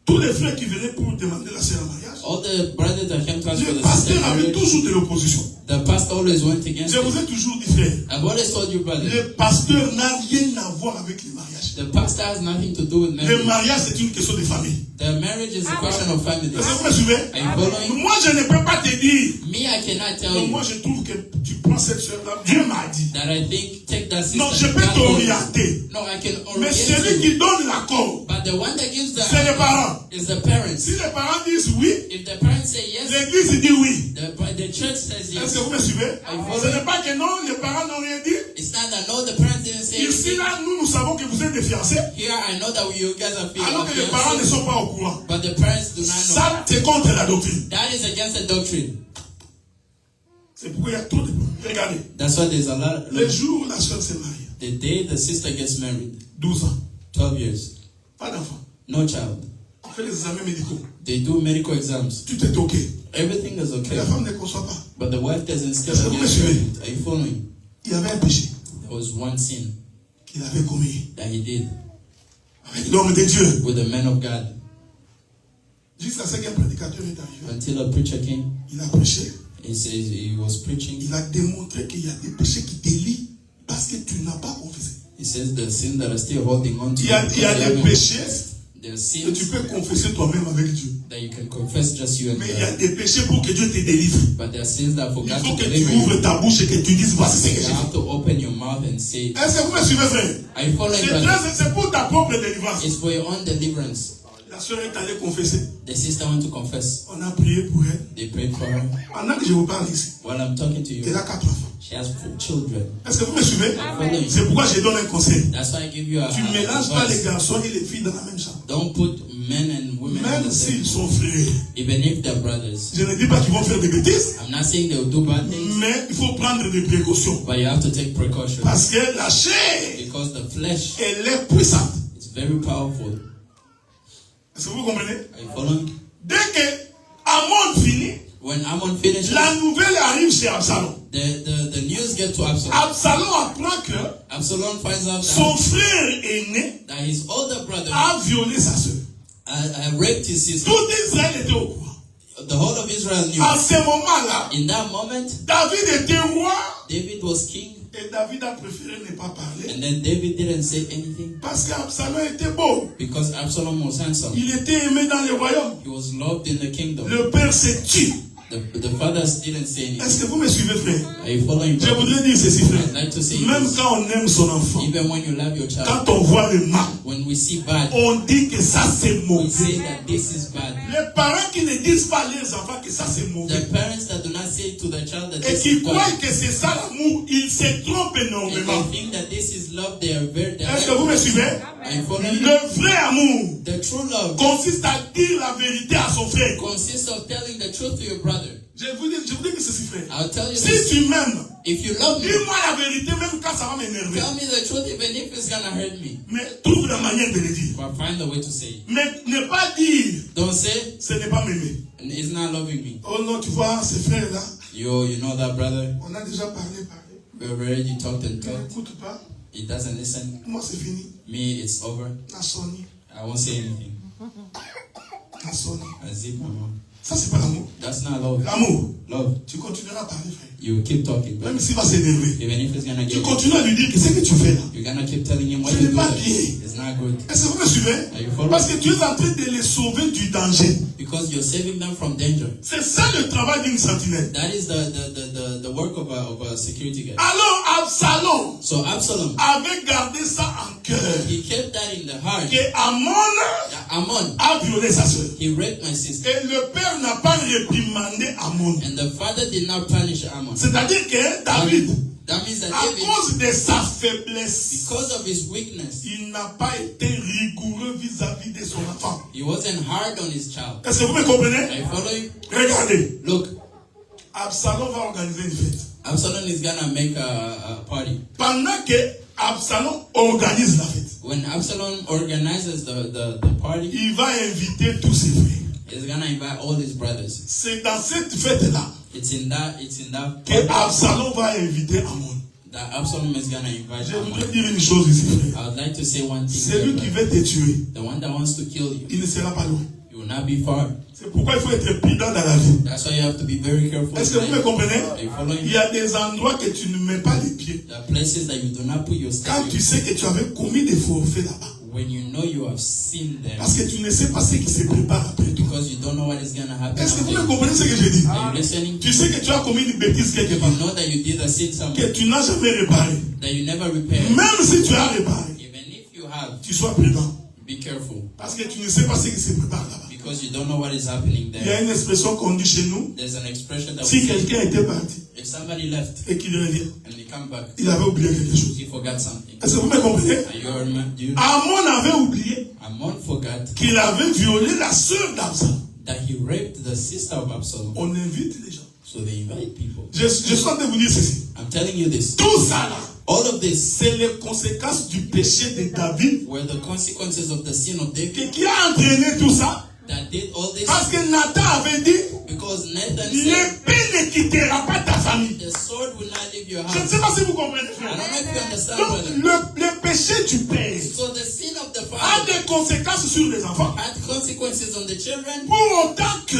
Tous les frères qui venaient pour demander la sœur en mariage, All the brothers that came to us for le the sister pasteur avait marriage, toujours de l'opposition. the pastor always went against Je vous it. ai toujours dit, frère, I've always told you, brother, le pasteur n'a rien à voir avec le mariage. the pastor has nothing to do with Le marriage. mariage, c'est une question de famille. The marriage is a question of family. Est-ce que vous me suivez? Are you following? Moi, je ne peux pas te dire. Me, I cannot tell Donc, you moi, je trouve que tu prends cette sœur-là. Dieu m'a dit. that I think take that sister. Non, je peux God told me. t'orienter. No, I can Mais orient celui you. qui donne l'accord, But the one that gives c'est les the parents. is the parents. Si les parents disent oui, If the parents say yes, l'église dit oui. the church says Est-ce yes. que vous me suivez? Are you Ce following? n'est pas que non, les parents n'ont rien dit. It's not that no, the parents didn't say Ici, anything. là, nous savons que vous êtes des fiancés, Here, I know that you guys are alors que les parents ne fiancés, sont pas au courant. but the parents do not know. Ça, c'est contre la doctrine. That is against the doctrine. C'est pourquoi il y a trop de... Regardez, That's why there's a lot. le jour où la soeur s'est mariée, The day the sister gets married, 12 ans, 12 years, pas d'enfant. no child. On fait les examens médicaux. They do medical exams. Tout est OK. Everything is Mais okay, la femme ne conçoit pas. but the wife doesn't still Est-ce que vous me get suivez? pregnant. Are you following? Il y avait un péché There was one sin qu'il avait commis that he did avec l'homme de Dieu. with the man of God Jusqu'à ce qu'un prédicateur est arrivé. until a preacher came. Il a prêché. He says he was preaching. Il a démontré qu'il y a des péchés qui t'élient parce que tu n'as pas confessé. He says the sin that are still holding on to Il y a because you des haven't- péchés There's que tu sins peux confesser toi-même avec Dieu. that you can confess just you and Mais il y a God. des péchés pour que Dieu te délivre. But there are sins that for Il God faut to que tu deliver ouvres you. ta bouche et que tu dises voici ce que You j'ai have fait. to open your mouth and say, Est-ce que vous me suivez, frère? are you following, brother? C'est pour ta propre délivrance. It's for your own deliverance. La soeur est allée confesser. The sister went to confess. On a prié pour elle. They prayed for her. Pendant que je vous parle ici, While I'm talking to elle you, a 4 enfants. she has 4 children. Est-ce que vous me suivez? Following. C'est pourquoi je donne un conseil. That's why I give you a Tu ne mélanges pas les advice. garçons et les filles dans la même chambre. Don't put men and women in Même the same s'ils room, sont frères. even if they're brothers. Je ne dis pas qu'ils vont faire des bêtises, I'm not saying they'll do bad things, mais il faut prendre des précautions. but you have to take precautions Parce que la chair, because the flesh elle est puissante. is very powerful. Est-ce que vous comprenez? Are you following? Dès que Amon finit, When Ammon finishes, la nouvelle arrive chez Absalom. the news get to Absalom. Absalom apprend que Absalom finds out son that, frère aîné that his older brother a violé sa soeur. raped his sister. Tout Israël était au courant. The whole of Israel knew. À ce moment-là, In that moment, David était roi David was king et Et David a préféré ne pas parler. And then David didn't say anything Parce qu'Absalom était beau. because Absalom was handsome. Il était aimé dans le royaume. He was loved in the kingdom. Le père s'est tué. The fathers didn't say anything. Est-ce que vous me suivez, frère? Are you following? Je voudrais dire ceci, frère. I'd like to say Même this. quand on aime son enfant, Even when you love your child, quand on voit le mal, when we see bad, on dit que ça c'est we mauvais. say that this is bad. Les parents qui ne disent pas à leurs enfants que ça c'est mauvais The parents that do not say to the child that et this qui is croient bad, que c'est ça l'amour, ils se trompent and énormément. they think that this is love, they are very. Est-ce que vous me suivez? Are you following? Le vrai amour The true love consiste à dire la vérité à son frère. consists of telling the truth to your brother. Je vous dis que ceci, frère. I'll tell you Si this. tu m'aimes, If you love me, dis-moi la vérité même quand ça va m'énerver. tell me the truth even if it's gonna hurt me. Mais trouve la manière de le dire. But find a way to say it. Mais ne pas dire, Don't say ce n'est pas m'aimer. it's not loving me. Oh non, tu vois, ces frères-là, You know that brother. on a déjà parlé. We already talked and Il talked. n'écoute pas. He doesn't listen. Moi, c'est fini. Me, it's over. Na Sony. I won't say anything. Na Sony. I zip my mouth. Ça, c'est pas l'amour. That's not love. L'amour, Love. tu continueras à parler, frère. You keep talking, Même but s'il va s'énerver. even if it's gonna Tu get, continues à lui dire que ce que tu fais là, you're gonna keep telling him what Ce you n'est do. pas That bien. it's not good est-ce que vous me suivez? Are you following? Parce que tu es en train de les sauver du danger. because you're saving them from danger. C'est ça le travail d'une sentinelle. That is the work of a security guard. Alors, Absalom So Absalom, avait gardé ça en cœur. he kept that in the heart. Que Amon That Ammon, a violé sa soeur. he raped my sister. Et le père n'a pas réprimandé Amon. And the father did not punish Ammon. C'est-à-dire que David, That means that à David, cause de sa faiblesse, because of his weakness, il n'a pas été rigoureux vis-à-vis de son enfant. he wasn't hard on his child. Est-ce que vous me comprenez? Are you following? Regardez, Look, Absalom va organiser une fête. Absalom is gonna make a party. Pendant que Absalom organise la fête, When Absalom organizes the party, il va inviter tous ses frères. he's gonna invite all his brothers. C'est dans cette fête-là It's in that que party Absalom va inviter Amon. that Absalom is gonna invite Je voudrais Ammon. dire une chose ici, frère. I would like to say one thing. Celui qui veut te tuer, The one that wants to kill you, il ne sera pas loin. you will not be far. C'est pourquoi il faut être prudent dans la vie. That's why you have to be very careful. Est-ce que vous me comprenez? Are you following? Il y a des endroits que tu ne mets pas les pieds. There are places that you do not put your Quand step tu sais que tu avais commis des forfaits là-bas. when you know you have seen them, Parce que tu ne sais pas ce qui se prépare après toi. because you don't know what is gonna happen. Est-ce que vous after me you. comprenez ce que je dis? Are you listening? Tu sais que tu as commis une bêtise quelque You part. know that you did a sin Que somewhere tu n'as jamais réparé. that you never repaired. Même si tu as réparé, Even if you have, tu sois prudent. be careful, Parce que tu ne sais pas ce qui se prépare là-bas. because you don't know what is happening Il y a there. une expression qu'on dit chez nous. There's an expression that Si we say, quelqu'un était parti if somebody left et qu'il revient, and they come back, il avait oublié quelque chose. he forgot something. Est-ce que vous me comprenez? Do you Amon avait oublié Ammon forgot qu'il avait violé la sœur d'Absalom. that he raped the sister of Absalom. On invite les gens. So they invite people. Je suis en train de vous dire ceci. I'm telling you this. Tout ça là, All of this c'est les conséquences du péché de David were the consequences of the sin of David qui a entraîné tout ça. that did all this, Parce que Nathan avait dit, because Nathan said, l'épée ne quittera pas ta famille. the sword will not leave your Je ne house. sais pas si vous comprenez, I frère. don't know if you understand, Donc, brother. le péché du père So the sin of the a father des conséquences sur les enfants. had consequences on the children. Pour autant que,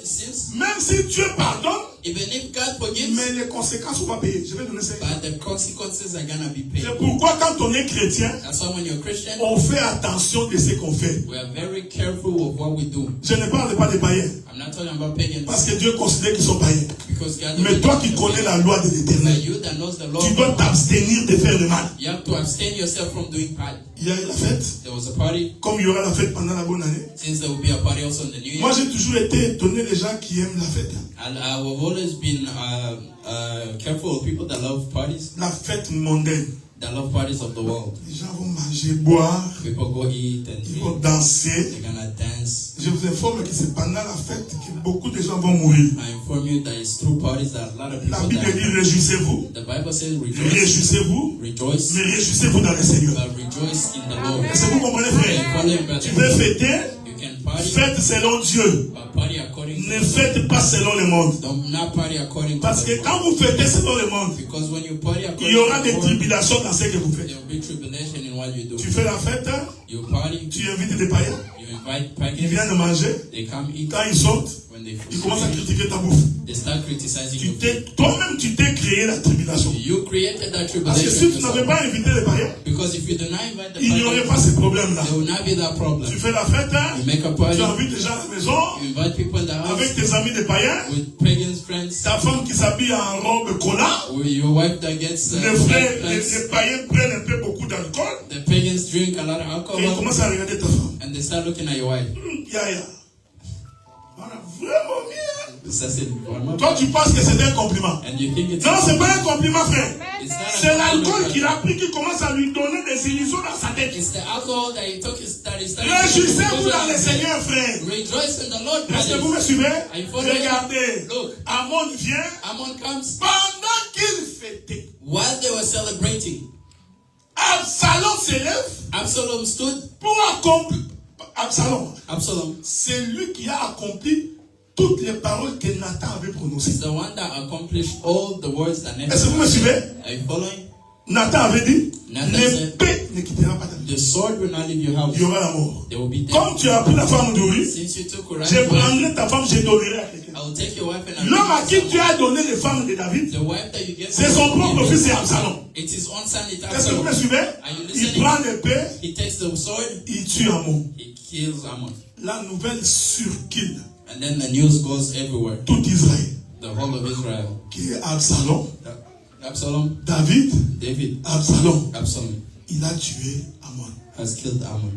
Since même si Dieu pardonne, even if God forgives, mais les conséquences sont pas payées. Je vais donner ça. but the consequences are gonna be paid. C'est pourquoi quand on est chrétien, That's why when you're Christian, on fait attention de ce qu'on fait. we are very careful of what we do. Je ne parle pas des païens, I'm not talking about pagans, parce que Dieu considère qu'ils sont païens. because God. Mais toi qui connais la loi de But l'Éternel, you that knows the law, tu dois t'abstenir de faire le mal. you have to abstain yourself from doing bad. Il y a eu la fête, There was a party, comme il y aura la fête pendant la bonne année. since there will be a party also in the New Moi, Year. j'ai toujours été étonné des gens qui aiment la fête. And I've always been careful of people that love parties, La fête mondaine. that love parties of the world. Les gens vont manger, boire, People go eat and ils vont drink. danser. They're gonna dance. Je vous informe que c'est pendant la fête que beaucoup de gens vont mourir. I inform you that it's through parties that a lot of La people Bible dit die. réjouissez-vous, The Bible says rejoice, réjouissez-vous, rejoice, mais réjouissez-vous dans le Seigneur. but rejoice in the Lord. Est-ce que vous comprenez, Are you frère? following, brother? Tu veux fêter? You can party, Faites selon Dieu. but party according to Ne faites pas selon le monde. don't not party according to Parce the que world. quand vous fêtez selon le monde, Because when you party il according y aura to des the world, tribulations dans ce que vous faites. there will be tribulation in what you do. Tu fais la fête, hein? You party, Tu invites des païens, you invite ils pagans, viennent manger. they come eat. Quand ils sortent, When Ils commencent à critiquer ta bouffe. They start criticizing you. Toi-même, tu t'es créé la tribulation. You created that Parce que tribulation si tu n'avais pas invité les païens, because if you do not invite the il n'y aurait pagans, pas ces problèmes-là. there will not be that problem. Tu fais la fête, hein? You make a party, Tu invites les gens à la maison, you invite people in the house avec tes amis des païens, with pagan friends, ta femme qui s'habille en robe cola, with your wife that gets les païens prennent un peu beaucoup d'alcool, the pagans drink a lot of et ils alcohol, commencent à regarder ta femme. and they start looking at your wife. Yaya. Voilà, vraiment bien. Ça, c'est vraiment. Toi, tu penses que c'est un compliment. And you think it's Non, c'est pas un compliment, frère. It's not C'est a l'alcool compliment. qu'il a pris qui commence à lui donner des illusions dans sa tête. It's the alcohol that he took that he started. Réjouissez-vous dans le Seigneur, frère. Rejoice in the Lord, Est-ce que brothers. vous me suivez? Are you following? Regardez. Look. Amon vient Ammon comes pendant qu'il fêtait. while they were celebrating. Absalom s'élève Absalom stood. pour accomplir. Absalom C'est lui qui a accompli toutes les paroles que Nathan avait prononcées. is the one that accomplished all the words that Est-ce que vous me Nathan. suivez? Are you following? Nathan avait dit, Nathan l'épée ne quittera pas ta vie. The sword will not leave your house. Il y aura la mort. They will be dead. Comme tu as pris la femme d'Uri, Since you took Uriah's je wife, prendrai ta femme, je donnerai à quelqu'un. I will take your wife and L'homme à qui I'll give tu you as donné les femmes de David, the wife that you get. c'est son propre fils, c'est Absalom. It is on son, it's Est-ce que vous Absalom. me suivez? Are you Il listening? prend l'épée, He takes the sword, il tue Amon. he kills Ammon. La nouvelle surkille And then the news goes everywhere. tout Israël. The whole of Israel. Qui est Absalom, Absalom, David, David, Absalom. Absalom Il a tué Amon. has killed Ammon.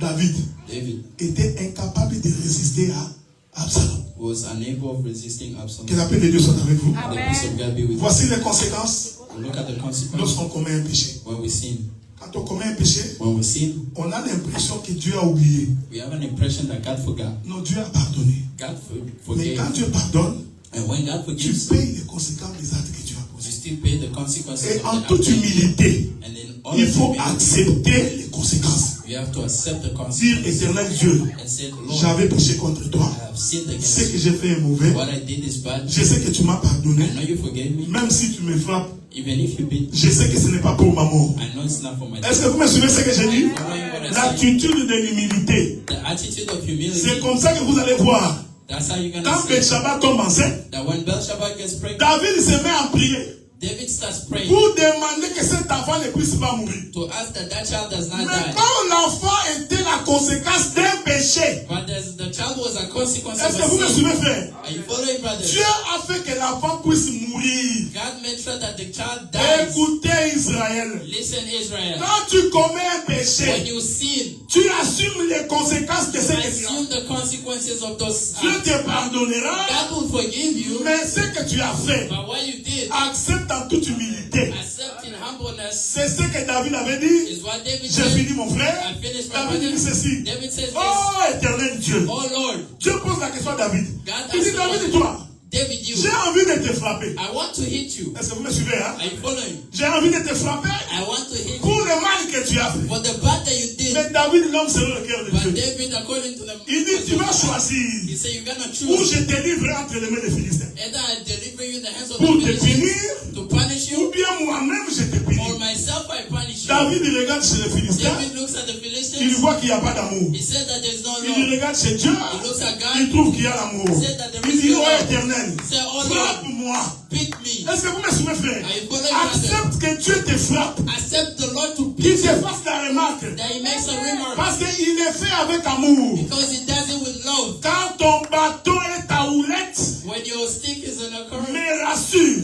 David David était incapable de résister à Absalom. was unable of resisting Absalom. Que la paix de Dieu soit avec vous. And the peace of God be with you. Voici les conséquences Look at the consequences lorsqu'on commet un péché. when we sin. Quand on commet un péché, When we sin, on a l'impression que Dieu a oublié. we have an impression that God forgot. Non, Dieu a pardonné. God Mais forgave. quand Dieu pardonne, And when God tu forgives, payes les conséquences des actes que Dieu a you posés. still pay the consequences Et of en the toute act. humilité, And in all il of faut humility, accepter les conséquences. you have to accept the Dire, consequences éternel Dieu, and say, Lord, j'avais péché contre toi. I have sinned Je sais against que you. j'ai fait un mauvais. What I did is bad. Je sais que tu m'as pardonné. I know you forgave me. Même si tu me frappes, Even if you beat me, je sais que ce n'est pas pour ma mort. I know it's not for my Est-ce death. que vous me suivez ce que j'ai dit? Following what I said, L'attitude de l'humilité. the attitude of C'est humility, comme ça que vous allez voir. that's how you're going Quand to say Bathsheba tombe enceinte, that when Bathsheba gets pregnant, David se met à prier David starts praying pour demander que cet enfant ne puisse pas mourir. to ask that that child does not Mais die. comme l'enfant était la conséquence d'un péché, But the child was a consequence est-ce of que vous me a sin. suivez, frère? Are you following, brothers? Dieu a fait que l'enfant puisse mourir. God made sure that the child dies. Écoutez Israël. Listen, Israel. Quand tu commets un When péché, you sin, tu assumes les conséquences de ce que tu as. assume the consequences of those Dieu acts. te pardonnera, God will forgive you, mais ce que tu as fait, but what you did, accepte en toute humilité. accept in humbleness, C'est ce que David avait dit. is what David J'ai said. fini mon frère. I finished my David dit brother. ceci. David says this. Oh éternel Dieu. Oh Lord, Dieu pose la question à David. God Il dit asked David, the toi, David, you, j'ai envie de te frapper. I want to hit you. Est-ce que vous me suivez, hein? Are you following? J'ai envie de te frapper I want to hit pour you le mal que tu as fait. for the bad that you did. Mais David, l'homme selon le cœur de But Dieu, David, according to the il dit tu vas he choisir said, you're gonna ou choose je te livre entre les mains des Philistins. either I deliver you in the hands of Pour the te Philistines punir, to punish ou you, bien moi-même je te punis. or myself I punish you. David il regarde chez les Philistins, David looks at the il Philistines. voit qu'il n'y a pas d'amour. He said that there's no Il love. regarde chez Dieu, He looks at il God. trouve qu'il y a l'amour. He said that there Il is dit, no oh love. éternel, He said, oh Lord, frappe-moi. beat me. Est-ce que vous me suivez, frère? Are you following, brother? Accepte que Dieu te frappe, Accept the Lord to qu'il beat te you. fasse la remarque. That he makes a remark. Parce qu'il est fait avec amour. Because he does it with love. Quand ton bâton est ta houlette, When your stick is in a current, me rassure,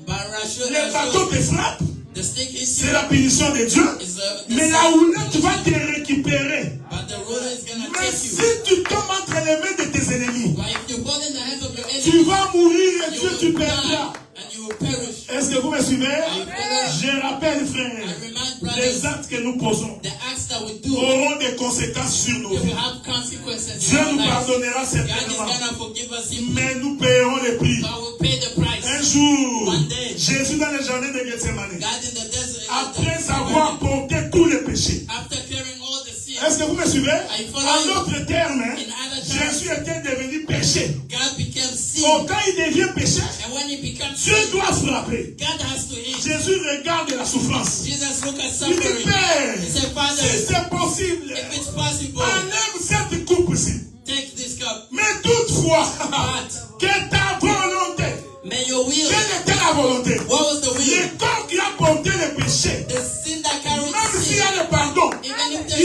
but Rashul, le bâton te frappe, the stick hits c'est you. la punition de Dieu. Is Mais la houlette va te récupérer. But the ruler is gonna Mais take you. si tu tombes entre les mains de tes ennemis, But if you fall in the hands of your tu enemy, vas mourir et you Dieu tu will die perdras. and you will perish. Est-ce que vous me suivez? following? Je rappelle, I frère, remind les brothers, actes que nous posons the acts that we do, auront des conséquences sur nos they will vies. have consequences Dieu in our nous lives. pardonnera God is certainement, gonna forgive us simply, mais nous payerons le prix. but we'll pay the price. Un jour, One day. Jésus dans le jardin de Gethsemane, God in the desert, après avoir porté tous les péchés. after clearing all the sins, Est-ce que vous me suivez? you following? En d'autres termes, hein, In other terms, Jésus était devenu péché. God became sin, Donc quand il devient péché, and when he becomes Dieu sin, doit frapper. God has to hit. Jésus regarde la souffrance. Jesus looked at Il dit, suffering. Père, He said, Father, si c'est possible, if it's possible, enlève cette coupe-ci. take this cup. Mais toutefois, But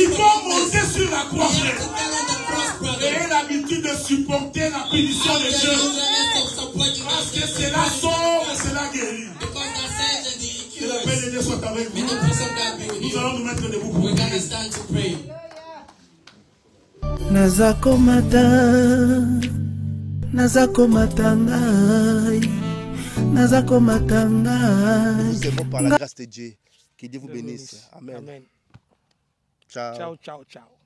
Il faut monter sur la croix, We have frère. to get on the cross, brother. Ayez l'habitude de supporter la punition de Dieu. Parce que cela sauve et cela guérit. Because that says that the Que la paix de Dieu soit avec May vous. the peace of God be with Nous you. allons nous mettre debout pour We're prier. gonna stand to pray. nazakomata ngai C'est bon par la grâce de Dieu. Que Dieu vous bénisse. Amen. Amen. Ciao. Ciao, ciao, ciao.